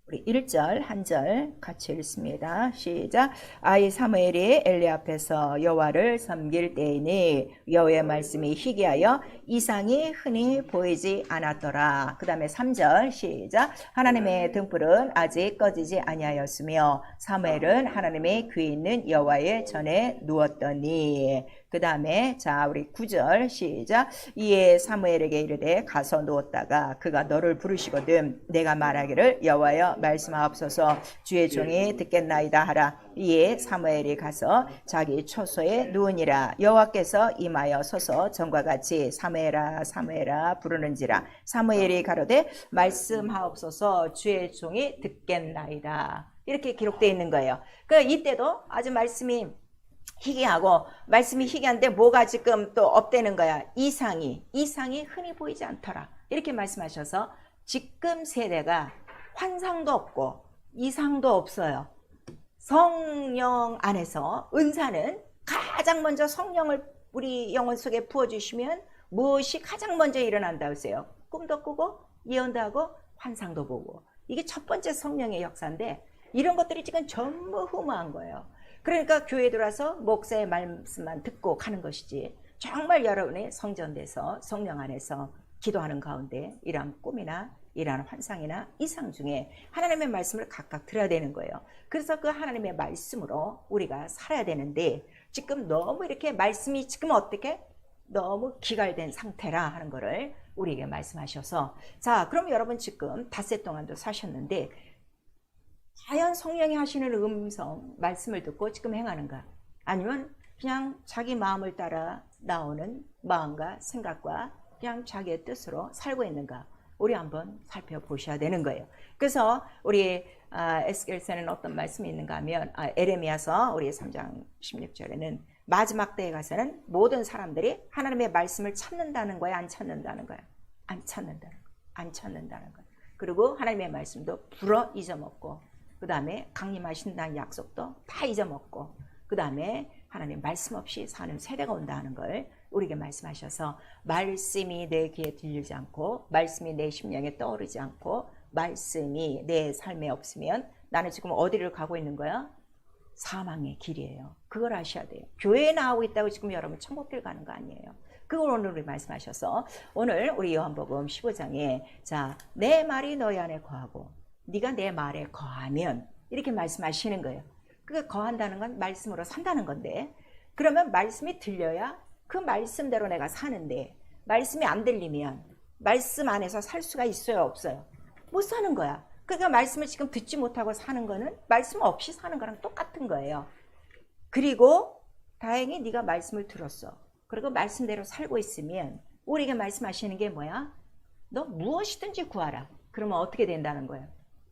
우리 우리 1절 한 절 같이 읽습니다. 시작. 아이 사무엘이 엘리 앞에서 여호와를 섬길 때에니 여호와의 말씀이 희귀하여 이상이 흔히 보이지 않았더라. 그 다음에 3절 시작. 하나님의 등불은 아직 꺼지지 아니하였으며 사무엘은 하나님의 귀에 있는 여호와의 전에 누웠더니. 그 다음에 자 우리 9절 시작. 이에 사무엘에게 이르되 가서 누웠다가 그가 너를 부르시거든 내가 말하기를 여호와여 말씀하옵소서 주의 종이 듣겠나이다 하라. 이에 사무엘이 가서 자기 처소에 누우니라. 여호와께서 임하여 서서 전과 같이 사무엘아 사무엘아 부르는지라. 사무엘이 가로되 말씀하옵소서 주의 종이 듣겠나이다. 이렇게 기록되어 있는 거예요. 그러니까 이때도 아주 말씀이 희귀하고 말씀이 희귀한데 뭐가 지금 또 업되는 거야. 이상이 흔히 보이지 않더라. 이렇게 말씀하셔서 지금 세대가 환상도 없고 이상도 없어요. 성령 안에서 은사는 가장 먼저 성령을 우리 영혼 속에 부어주시면 무엇이 가장 먼저 일어난다고 했어요. 꿈도 꾸고 예언도 하고 환상도 보고. 이게 첫 번째 성령의 역사인데 이런 것들이 지금 전부 허무한 거예요. 그러니까 교회에 들어와서 목사의 말씀만 듣고 가는 것이지 정말 여러분의 성전돼서 성령 안에서 기도하는 가운데 이러한 꿈이나 이러한 환상이나 이상 중에 하나님의 말씀을 각각 들어야 되는 거예요. 그래서 그 하나님의 말씀으로 우리가 살아야 되는데 지금 너무 이렇게 말씀이 지금 어떻게 너무 기갈된 상태라 하는 거를 우리에게 말씀하셔서 자 그럼 여러분 지금 닷새 동안도 사셨는데 과연 성령이 하시는 음성 말씀을 듣고 지금 행하는가? 아니면 그냥 자기 마음을 따라 나오는 마음과 생각과 그냥 자기의 뜻으로 살고 있는가? 우리 한번 살펴보셔야 되는 거예요. 그래서 우리 에스겔서에는 어떤 말씀이 있는가 하면 에레미야서 우리 3장 16절에는 마지막 때에 가서는 모든 사람들이 하나님의 말씀을 찾는다는 거야, 안 찾는다는 거야? 안 찾는다는 거야. 안 찾는다는 거야. 그리고 하나님의 말씀도 불어 잊어먹고 그 다음에 강림하신다는 약속도 다 잊어먹고 그 다음에 하나님 말씀 없이 사는 세대가 온다는 걸 우리에게 말씀하셔서 말씀이 내 귀에 들리지 않고 말씀이 내 심령에 떠오르지 않고 말씀이 내 삶에 없으면 나는 지금 어디를 가고 있는 거야? 사망의 길이에요. 그걸 아셔야 돼요. 교회에 나오고 있다고 지금 여러분 천국길 가는 거 아니에요. 그걸 오늘 우리 말씀하셔서 오늘 우리 요한복음 15장에 자, 내 말이 너희 안에 거하고 네가 내 말에 거하면 이렇게 말씀하시는 거예요. 그게 거한다는 건 말씀으로 산다는 건데 그러면 말씀이 들려야 그 말씀대로 내가 사는데 말씀이 안 들리면 말씀 안에서 살 수가 있어요 없어요? 못 사는 거야. 그러니까 말씀을 지금 듣지 못하고 사는 거는 말씀 없이 사는 거랑 똑같은 거예요. 그리고 다행히 네가 말씀을 들었어. 그리고 말씀대로 살고 있으면 우리에게 말씀하시는 게 뭐야? 너 무엇이든지 구하라. 그러면 어떻게 된다는 거예요?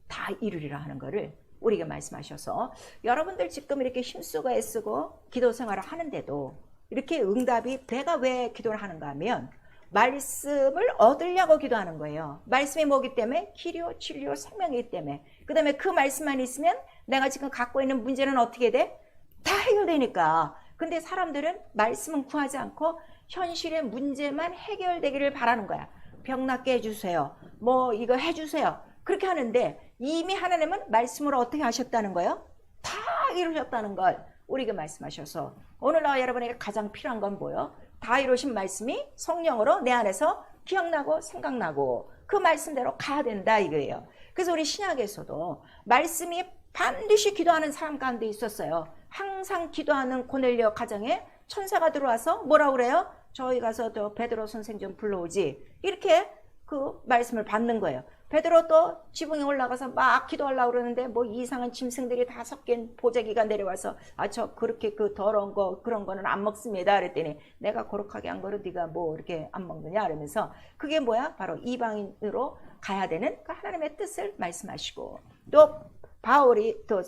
다 이루리라 하는 거를 우리에게 말씀하셔서 여러분들 지금 이렇게 힘쓰고 애쓰고 기도 생활을 하는데도 이렇게 응답이 내가 왜 기도를 하는가 하면 말씀을 얻으려고 기도하는 거예요. 말씀이 뭐기 때문에? 기료, 진료, 생명이기 때문에. 그 다음에 그 말씀만 있으면 내가 지금 갖고 있는 문제는 어떻게 돼? 다 해결되니까. 근데 사람들은 말씀은 구하지 않고 현실의 문제만 해결되기를 바라는 거야. 병 낫게 해주세요. 뭐 이거 해주세요. 그렇게 하는데 이미 하나님은 말씀으로 어떻게 하셨다는 거예요? 다 이루셨다는 걸 우리에게 말씀하셔서 오늘 나와 여러분에게 가장 필요한 건 뭐예요? 다 이루신 말씀이 성령으로 내 안에서 기억나고 생각나고 그 말씀대로 가야 된다 이거예요. 그래서 우리 신약에서도 말씀이 반드시 기도하는 사람 가운데 있었어요. 항상 기도하는 고넬료 가정에 천사가 들어와서 뭐라고 그래요? 저희 가서 저 베드로 선생 좀 불러오지. 이렇게 그 말씀을 받는 거예요. 베드로 또 지붕에 올라가서 막 기도하려고 그러는데 뭐 이상한 짐승들이 다 섞인 보자기가 내려와서 저 그렇게 그 더러운 거 그런 거는 안 먹습니다. 그랬더니 내가 거룩하게 한 거를 네가 뭐 이렇게 안 먹느냐 그러면서 그게 뭐야? 바로 이방인으로 가야 되는 그 하나님의 뜻을 말씀하시고 또 바울이 또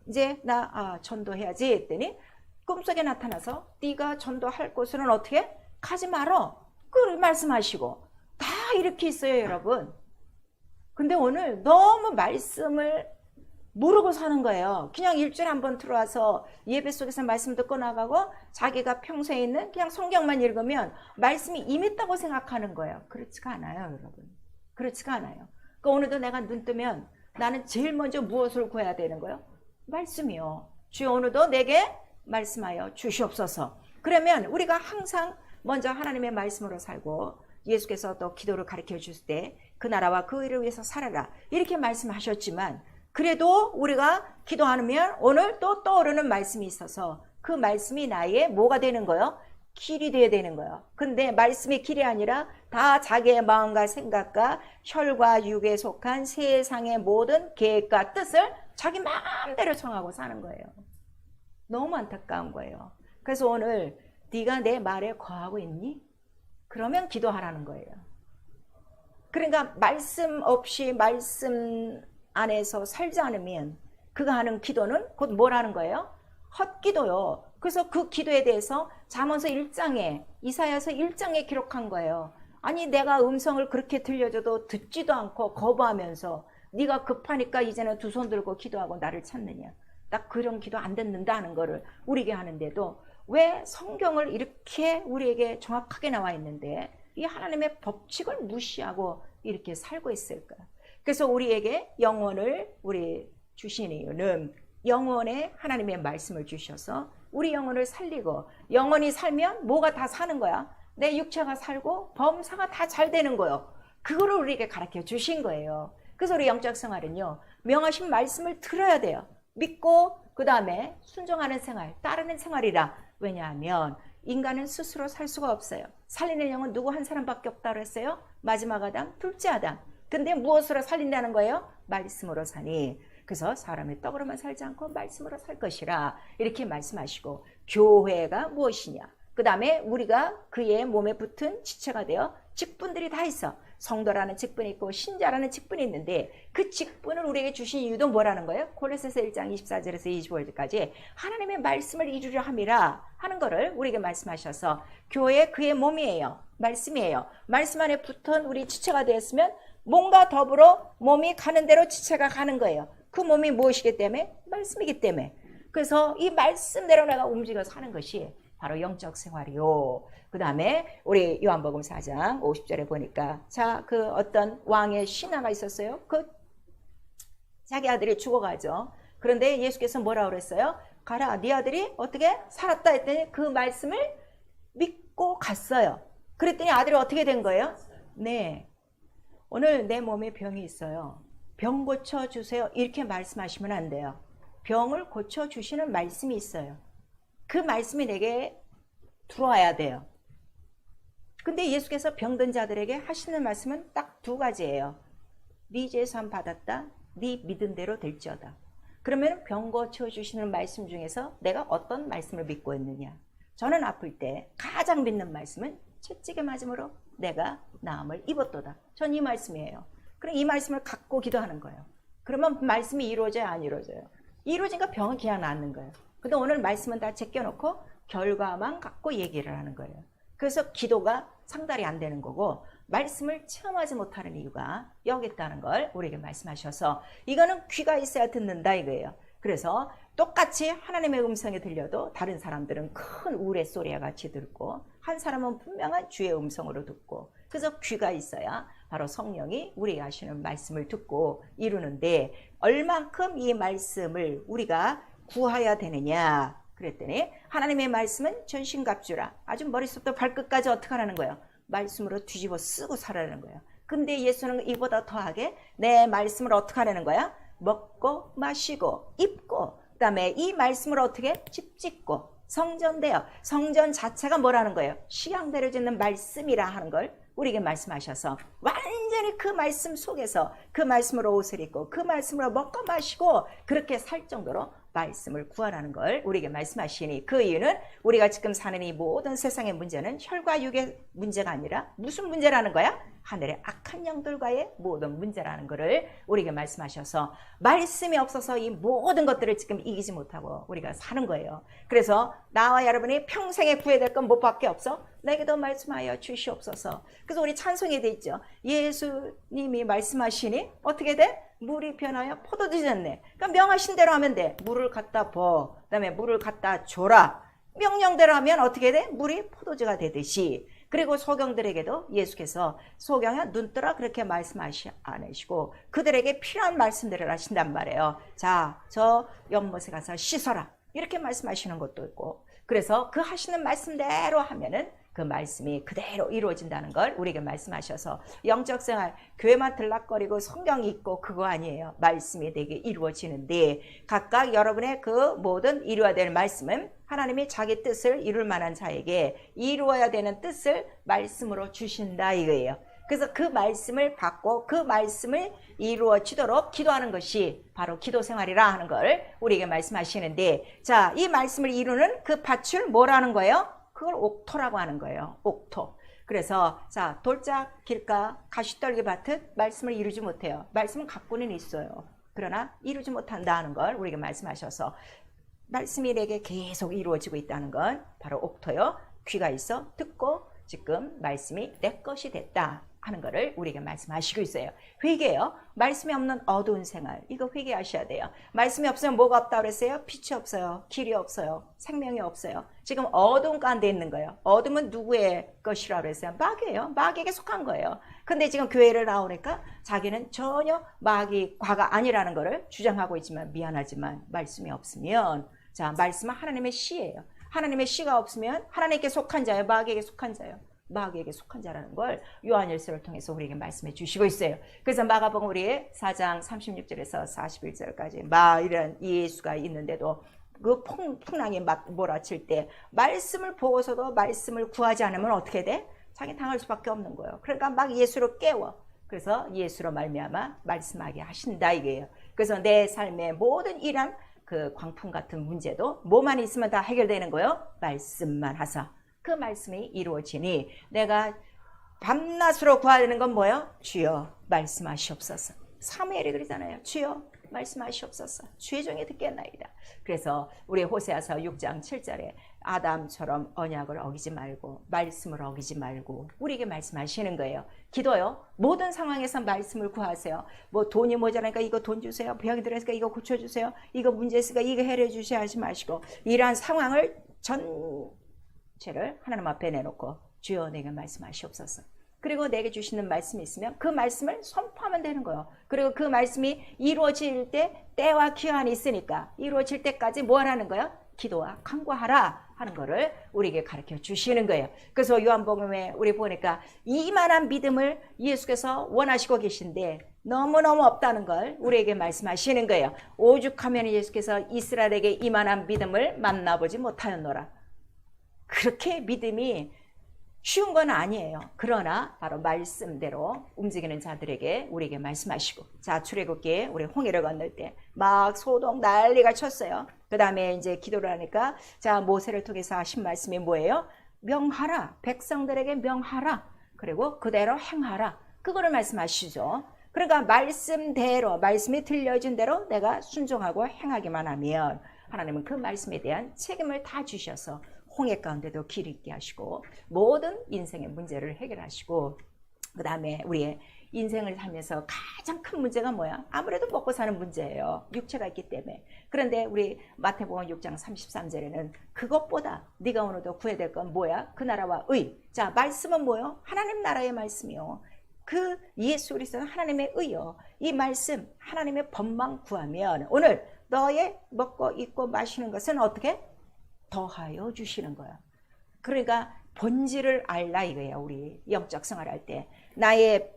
이제 나 전도해야지 했더니 꿈속에 나타나서 네가 전도할 곳은 어떻게? 가지 말어. 그걸 말씀하시고 다 이렇게 있어요 여러분. 근데 오늘 너무 말씀을 모르고 사는 거예요. 그냥 일주일에 한 번 들어와서 예배 속에서 말씀 듣고 나가고 자기가 평소에 있는 그냥 성경만 읽으면 말씀이 임했다고 생각하는 거예요. 그렇지가 않아요 여러분. 그렇지가 않아요. 그러니까 오늘도 내가 눈 뜨면 나는 제일 먼저 무엇을 구해야 되는 거예요? 말씀이요. 주여 오늘도 내게 말씀하여 주시옵소서. 그러면 우리가 항상 먼저 하나님의 말씀으로 살고 예수께서 또 기도를 가르쳐 주실 때 그 나라와 그 의를 위해서 살아라 이렇게 말씀하셨지만 그래도 우리가 기도하면 오늘 또 떠오르는 말씀이 있어서 그 말씀이 나의 뭐가 되는 거예요? 길이 돼야 되는 거예요. 근데 말씀이 길이 아니라 다 자기의 마음과 생각과 혈과 육에 속한 세상의 모든 계획과 뜻을 자기 마음대로 정하고 사는 거예요. 너무 안타까운 거예요. 그래서 오늘 네가 내 말에 거하고 있니? 그러면 기도하라는 거예요. 그러니까 말씀 없이 말씀 안에서 살지 않으면 그가 하는 기도는 곧 뭐라는 거예요? 헛기도요. 그래서 그 기도에 대해서 잠언서 1장에 이사야서 1장에 기록한 거예요. 아니 내가 음성을 그렇게 들려줘도 듣지도 않고 거부하면서 네가 급하니까 이제는 두 손 들고 기도하고 나를 찾느냐. 딱 그런 기도 안 듣는다는 거를 우리에게 하는데도 왜 성경을 이렇게 우리에게 정확하게 나와 있는데 이 하나님의 법칙을 무시하고 이렇게 살고 있을까? 그래서 우리에게 영혼을 우리 주신 이유는 영혼에 하나님의 말씀을 주셔서 우리 영혼을 살리고 영혼이 살면 뭐가 다 사는 거야? 내 육체가 살고 범사가 다 잘 되는 거예요. 그거를 우리에게 가르쳐 주신 거예요. 그래서 우리 영적 생활은요. 명하신 말씀을 들어야 돼요. 믿고 그 다음에 순종하는 생활, 따르는 생활이라. 왜냐하면 인간은 스스로 살 수가 없어요. 살리는 영은 누구 한 사람밖에 없다고 했어요. 마지막 아담, 둘째 아담. 근데 무엇으로 살린다는 거예요? 말씀으로 사니. 그래서 사람의 떡으로만 살지 않고 말씀으로 살 것이라 이렇게 말씀하시고 교회가 무엇이냐. 그 다음에 우리가 그의 몸에 붙은 지체가 되어 직분들이 다 있어. 성도라는 직분이 있고 신자라는 직분이 있는데 그 직분을 우리에게 주신 이유도 뭐라는 거예요? 골로새서 1장 24절에서 25절까지 하나님의 말씀을 이루려 함이라 하는 거를 우리에게 말씀하셔서 교회 그의 몸이에요. 말씀이에요. 말씀 안에 붙은 우리 지체가 되었으면 몸과 더불어 몸이 가는 대로 지체가 가는 거예요. 그 몸이 무엇이기 때문에? 말씀이기 때문에. 그래서 이 말씀대로 내가 움직여 사는 것이 바로 영적 생활이요. 그 다음에 우리 요한복음 4장 50절에 보니까 자, 그 어떤 왕의 신하가 있었어요. 그 자기 아들이 죽어가죠. 그런데 예수께서 뭐라고 그랬어요? 가라, 네 아들이 어떻게 살았다 했더니 그 말씀을 믿고 갔어요. 그랬더니 아들이 어떻게 된 거예요? 네, 오늘 내 몸에 병이 있어요. 병 고쳐주세요. 이렇게 말씀하시면 안 돼요. 병을 고쳐주시는 말씀이 있어요. 그 말씀이 내게 들어와야 돼요. 근데 예수께서 병든 자들에게 하시는 말씀은 딱 두 가지예요. 네 죄 사함 받았다. 네 믿은 대로 될지어다. 그러면 병 고쳐주시는 말씀 중에서 내가 어떤 말씀을 믿고 있느냐. 저는 아플 때 가장 믿는 말씀은 채찍에 맞음으로 내가 나음을 입었도다. 전 이 말씀이에요. 그럼 이 말씀을 갖고 기도하는 거예요. 그러면 말씀이 이루어져요, 안 이루어져요? 이루어지니까 병은 그냥 낫는 거예요. 근데 오늘 말씀은 다 제껴놓고 결과만 갖고 얘기를 하는 거예요. 그래서 기도가 상달이 안 되는 거고 말씀을 체험하지 못하는 이유가 여기 있다는 걸 우리에게 말씀하셔서 이거는 귀가 있어야 듣는다 이거예요. 그래서 똑같이 하나님의 음성이 들려도 다른 사람들은 큰 우레 소리와 같이 듣고 한 사람은 분명한 주의 음성으로 듣고 그래서 귀가 있어야 바로 성령이 우리가 하시는 말씀을 듣고 이루는데 얼만큼 이 말씀을 우리가 구해야 되느냐 그랬더니 하나님의 말씀은 전신갑주라. 아주 머릿속부터 발끝까지 어떻게 하라는 거예요? 말씀으로 뒤집어 쓰고 살아라는 거예요. 근데 예수는 이보다 더하게 내 말씀을 어떻게 하라는 거야? 먹고 마시고 입고 그 다음에 이 말씀을 어떻게? 집 짓고 성전되어 성전 자체가 뭐라는 거예요? 식양대로 짓는 말씀이라 하는 걸 우리에게 말씀하셔서 완전히 그 말씀 속에서 그 말씀으로 옷을 입고 그 말씀으로 먹고 마시고 그렇게 살 정도로 말씀을 구하라는 걸 우리에게 말씀하시니 그 이유는 우리가 지금 사는 이 모든 세상의 문제는 혈과 육의 문제가 아니라 무슨 문제라는 거야? 하늘의 악한 영들과의 모든 문제라는 것을 우리에게 말씀하셔서 말씀이 없어서 이 모든 것들을 지금 이기지 못하고 우리가 사는 거예요. 그래서 나와 여러분이 평생에 구해야 될 건 뭐밖에 없어? 내게도 말씀하여 주시옵소서. 그래서 우리 찬송이 돼 있죠. 예수님이 말씀하시니 어떻게 돼? 물이 변하여 포도주 됐네. 그러니까 명하신 대로 하면 돼. 물을 갖다 부어. 그다음에 물을 갖다 줘라. 명령대로 하면 어떻게 돼? 물이 포도주가 되듯이. 그리고 소경들에게도 예수께서 소경아 눈 뜨라 그렇게 말씀하시 않으시고 그들에게 필요한 말씀들을 하신단 말이에요. 자, 저 연못에 가서 씻어라 이렇게 말씀하시는 것도 있고, 그래서 그 하시는 말씀대로 하면은 그 말씀이 그대로 이루어진다는 걸 우리에게 말씀하셔서, 영적 생활 교회만 들락거리고 성경 읽고 그거 아니에요. 말씀이 되게 이루어지는데, 각각 여러분의 그 모든 이루어야 될 말씀은 하나님이 자기 뜻을 이룰 만한 자에게 이루어야 되는 뜻을 말씀으로 주신다 이거예요. 그래서 그 말씀을 받고 그 말씀을 이루어지도록 기도하는 것이 바로 기도 생활이라 하는 걸 우리에게 말씀하시는데, 자, 이 말씀을 이루는 그 밭을 뭐라는 거예요? 그걸 옥토라고 하는 거예요. 옥토. 그래서 자, 돌짝 길가 가시떨기 밭은 말씀을 이루지 못해요. 말씀은 갖고는 있어요. 그러나 이루지 못한다 하는 걸 우리에게 말씀하셔서, 말씀이 내게 계속 이루어지고 있다는 건 바로 옥토요. 귀가 있어 듣고 지금 말씀이 내 것이 됐다 하는 거를 우리에게 말씀하시고 있어요. 회개요. 말씀이 없는 어두운 생활, 이거 회개하셔야 돼요. 말씀이 없으면 뭐가 없다고 그랬어요? 빛이 없어요. 길이 없어요. 생명이 없어요. 지금 어두운 가운데 있는 거예요. 어둠은 누구의 것이라고 그랬어요? 마귀예요. 마귀에게 속한 거예요. 근데 지금 교회를 나오니까 자기는 전혀 마귀 과가 아니라는 거를 주장하고 있지만, 미안하지만 말씀이 없으면, 자, 말씀은 하나님의 씨예요. 하나님의 씨가 없으면 하나님께 속한 자예요? 마귀에게 속한 자예요? 마귀에게 속한 자라는 걸 요한일서를 통해서 우리에게 말씀해 주시고 있어요. 그래서 마가복음 우리 4장 36절에서 41절까지 이런 예수가 있는데도 그 풍랑이 몰아칠 때 말씀을 보고서도 말씀을 구하지 않으면 어떻게 돼? 자기 당할 수밖에 없는 거예요. 그러니까 막 예수로 깨워. 그래서 예수로 말미암아 말씀하게 하신다 이게요. 그래서 내 삶의 모든 이런 그 광풍 같은 문제도 뭐만 있으면 다 해결되는 거예요. 말씀만 하사. 그 말씀이 이루어지니 내가 밤낮으로 구하는 건 뭐예요? 주여 말씀하시옵소서. 사무엘이 그러잖아요. 주여 말씀하시옵소서. 주의 종이 듣겠나이다. 그래서 우리 호세아서 6장 7절에 아담처럼 언약을 어기지 말고 말씀을 어기지 말고 우리에게 말씀하시는 거예요. 기도요. 모든 상황에서 말씀을 구하세요. 뭐 돈이 모자라니까 이거 돈 주세요. 병이 들어있으니까 이거 고쳐주세요. 이거 문제 있으니까 이거 해결해 주셔야 하지 마시고, 이러한 상황을 전체를 하나님 앞에 내놓고 주여 내게 말씀하시옵소서. 그리고 내게 주시는 말씀이 있으면 그 말씀을 선포하면 되는 거예요. 그리고 그 말씀이 이루어질 때 때와 기한이 있으니까 이루어질 때까지 뭐 하라는 거예요? 기도와 간구하라 하는 거를 우리에게 가르쳐 주시는 거예요. 그래서 요한복음에 우리 보니까 이만한 믿음을 예수께서 원하시고 계신데 너무너무 없다는 걸 우리에게 말씀하시는 거예요. 오죽하면 예수께서 이스라엘에게 이만한 믿음을 만나보지 못하였노라. 그렇게 믿음이 쉬운 건 아니에요. 그러나 바로 말씀대로 움직이는 자들에게 우리에게 말씀하시고, 자, 출애굽기에 우리 홍해를 건널 때 막 소동 난리가 쳤어요. 그 다음에 이제 기도를 하니까, 자, 모세를 통해서 하신 말씀이 뭐예요? 명하라. 백성들에게 명하라. 그리고 그대로 행하라. 그거를 말씀하시죠. 그러니까 말씀대로, 말씀이 들려진 대로 내가 순종하고 행하기만 하면 하나님은 그 말씀에 대한 책임을 다 주셔서 홍해 가운데도 길 있게 하시고 모든 인생의 문제를 해결하시고, 그 다음에 우리의 인생을 살면서 가장 큰 문제가 뭐야? 아무래도 먹고 사는 문제예요. 육체가 있기 때문에. 그런데 우리 마태복음 6장 33절에는 그것보다 네가 오늘도 구해야 될 건 뭐야? 그 나라와 의. 자, 말씀은 뭐요? 하나님 나라의 말씀이요. 그 예수 그리스도는 하나님의 의요. 이 말씀 하나님의 법만 구하면 오늘 너의 먹고 입고 마시는 것은 어떻게? 더하여 주시는 거야. 그러니까 본질을 알라 이거예요. 우리 영적 생활할 때 나의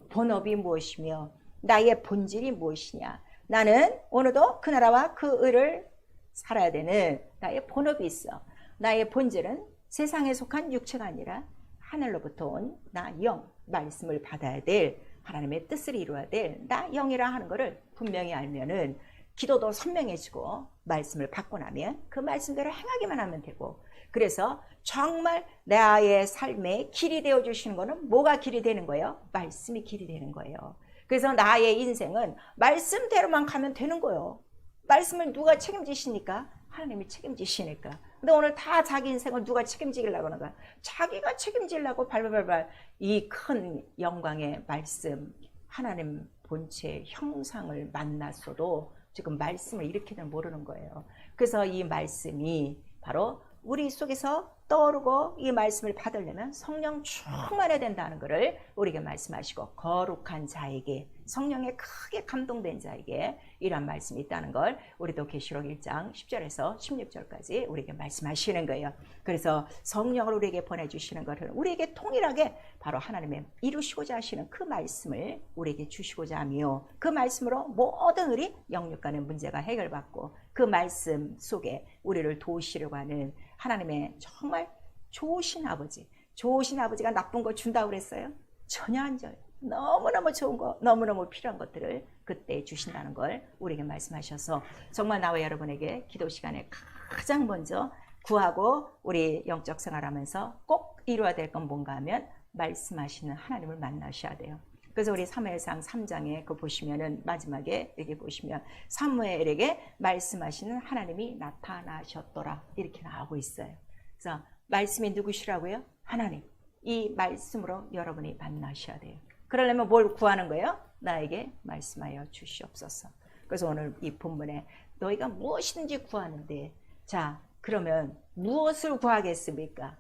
본업이 무엇이며 나의 본질이 무엇이냐. 나는 오늘도 그 나라와 그 의를 살아야 되는 나의 본업이 있어. 나의 본질은 세상에 속한 육체가 아니라 하늘로부터 온 나 영, 말씀을 받아야 될 하나님의 뜻을 이루어야 될 나 영이라 하는 것을 분명히 알면은 기도도 선명해지고 말씀을 받고 나면 그 말씀대로 행하기만 하면 되고, 그래서 정말 나의 삶의 길이 되어주시는 거는 뭐가 길이 되는 거예요? 말씀이 길이 되는 거예요. 그래서 나의 인생은 말씀대로만 가면 되는 거예요. 말씀을 누가 책임지시니까? 하나님이 책임지시니까. 근데 오늘 다 자기 인생을 누가 책임지려고 하는 거야? 자기가 책임지려고 발발발발 이 큰 영광의 말씀, 하나님 본체 형상을 만났어도 지금 말씀을 일으키는 모르는 거예요. 그래서 이 말씀이 바로 우리 속에서 떠오르고 이 말씀을 받으려면 성령 충만해야 된다는 것을 우리에게 말씀하시고, 거룩한 자에게, 성령에 크게 감동된 자에게 이러한 말씀이 있다는 걸 우리도 계시록 1장 10절에서 16절까지 우리에게 말씀하시는 거예요. 그래서 성령을 우리에게 보내주시는 것을 우리에게 통일하게 바로 하나님의 이루시고자 하시는 그 말씀을 우리에게 주시고자 하며, 그 말씀으로 모든 우리 영육간의 문제가 해결받고 그 말씀 속에 우리를 도우시려고 하는 하나님의 정말 좋으신 아버지, 좋으신 아버지가 나쁜 거 준다고 그랬어요? 전혀 안 줘요. 너무너무 좋은 거, 너무너무 필요한 것들을 그때 주신다는 걸 우리에게 말씀하셔서, 정말 나와 여러분에게 기도 시간에 가장 먼저 구하고 우리 영적 생활하면서 꼭 이루어야 될 건 뭔가 하면 말씀하시는 하나님을 만나셔야 돼요. 그래서 우리 사무엘상 3장에 그 보시면은 마지막에 여기 보시면 사무엘에게 말씀하시는 하나님이 나타나셨더라 이렇게 나오고 있어요. 그래서 말씀이 누구시라고요? 하나님. 이 말씀으로 여러분이 만나셔야 돼요. 그러려면 뭘 구하는 거예요? 나에게 말씀하여 주시옵소서. 그래서 오늘 이 본문에 너희가 무엇이든지 구하는데, 자 그러면 무엇을 구하겠습니까?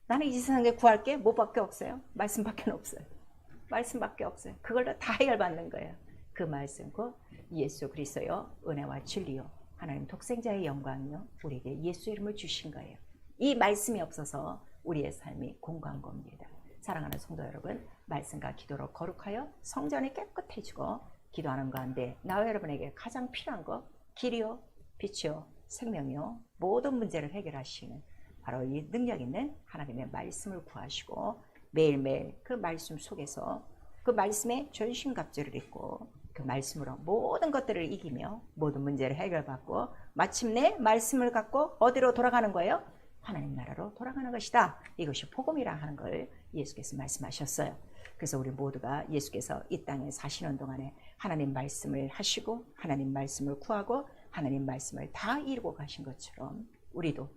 나는 이 세상에 구할 게 뭐밖에 없어요? 말씀밖에 없어요. 말씀밖에 없어요. 그걸로 다 해결받는 거예요. 그 말씀 곧 예수 그리스도요 은혜와 진리요 하나님 독생자의 영광이요 우리에게 예수 이름을 주신 거예요. 이 말씀이 없어서 우리의 삶이 공고한 겁니다. 사랑하는 성도 여러분, 말씀과 기도로 거룩하여 성전이 깨끗해지고 기도하는 가운데 나와 여러분에게 가장 필요한 것, 길이요 빛이요 생명이요 모든 문제를 해결하시는 바로 이 능력 있는 하나님의 말씀을 구하시고, 매일매일 그 말씀 속에서 그 말씀에 전신갑주를 입고 그 말씀으로 모든 것들을 이기며 모든 문제를 해결받고 마침내 말씀을 갖고 어디로 돌아가는 거예요? 하나님 나라로 돌아가는 것이다. 이것이 복음이라 하는 걸 예수께서 말씀하셨어요. 그래서 우리 모두가 예수께서 이 땅에 사시는 동안에 하나님 말씀을 하시고 하나님 말씀을 구하고 하나님 말씀을 다 이루고 가신 것처럼 우리도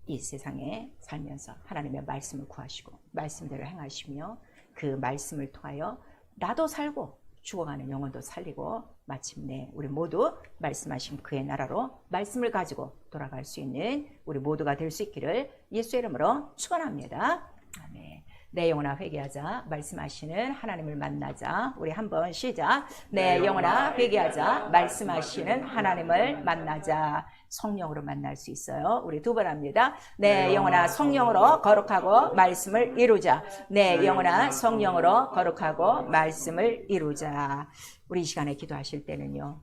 이 세상에 살면서 하나님의 말씀을 구하시고 말씀대로 행하시며 그 말씀을 통하여 나도 살고 죽어가는 영혼도 살리고 마침내 우리 모두 말씀하신 그의 나라로 말씀을 가지고 돌아갈 수 있는 우리 모두가 될 수 있기를 예수의 이름으로 축원합니다. 아멘. 내 영혼아 회개하자. 말씀하시는 하나님을 만나자. 우리 한번 시작. 내 영혼아 회개하자. 말씀하시는 하나님을 만나자. 성령으로 만날 수 있어요. 우리 두 번 합니다. 내 영혼아 성령으로 거룩하고 말씀을 이루자. 내 영혼아 성령으로 거룩하고 말씀을 이루자. 우리 이 시간에 기도하실 때는요,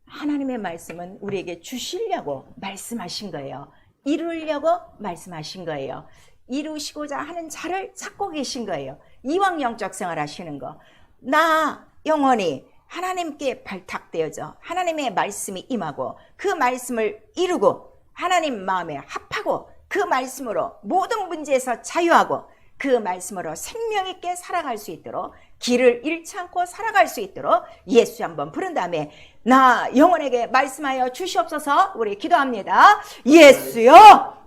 하나님의 말씀은 우리에게 주시려고 말씀하신 거예요. 이루려고 말씀하신 거예요. 이루시고자 하는 자를 찾고 계신 거예요. 이왕 영적 생활 하시는 거, 나 영혼이 하나님께 발탁되어져 하나님의 말씀이 임하고 그 말씀을 이루고 하나님 마음에 합하고 그 말씀으로 모든 문제에서 자유하고 그 말씀으로 생명 있게 살아갈 수 있도록, 길을 잃지 않고 살아갈 수 있도록 예수 한번 부른 다음에 나 영혼에게 말씀하여 주시옵소서. 우리 기도합니다. 예수여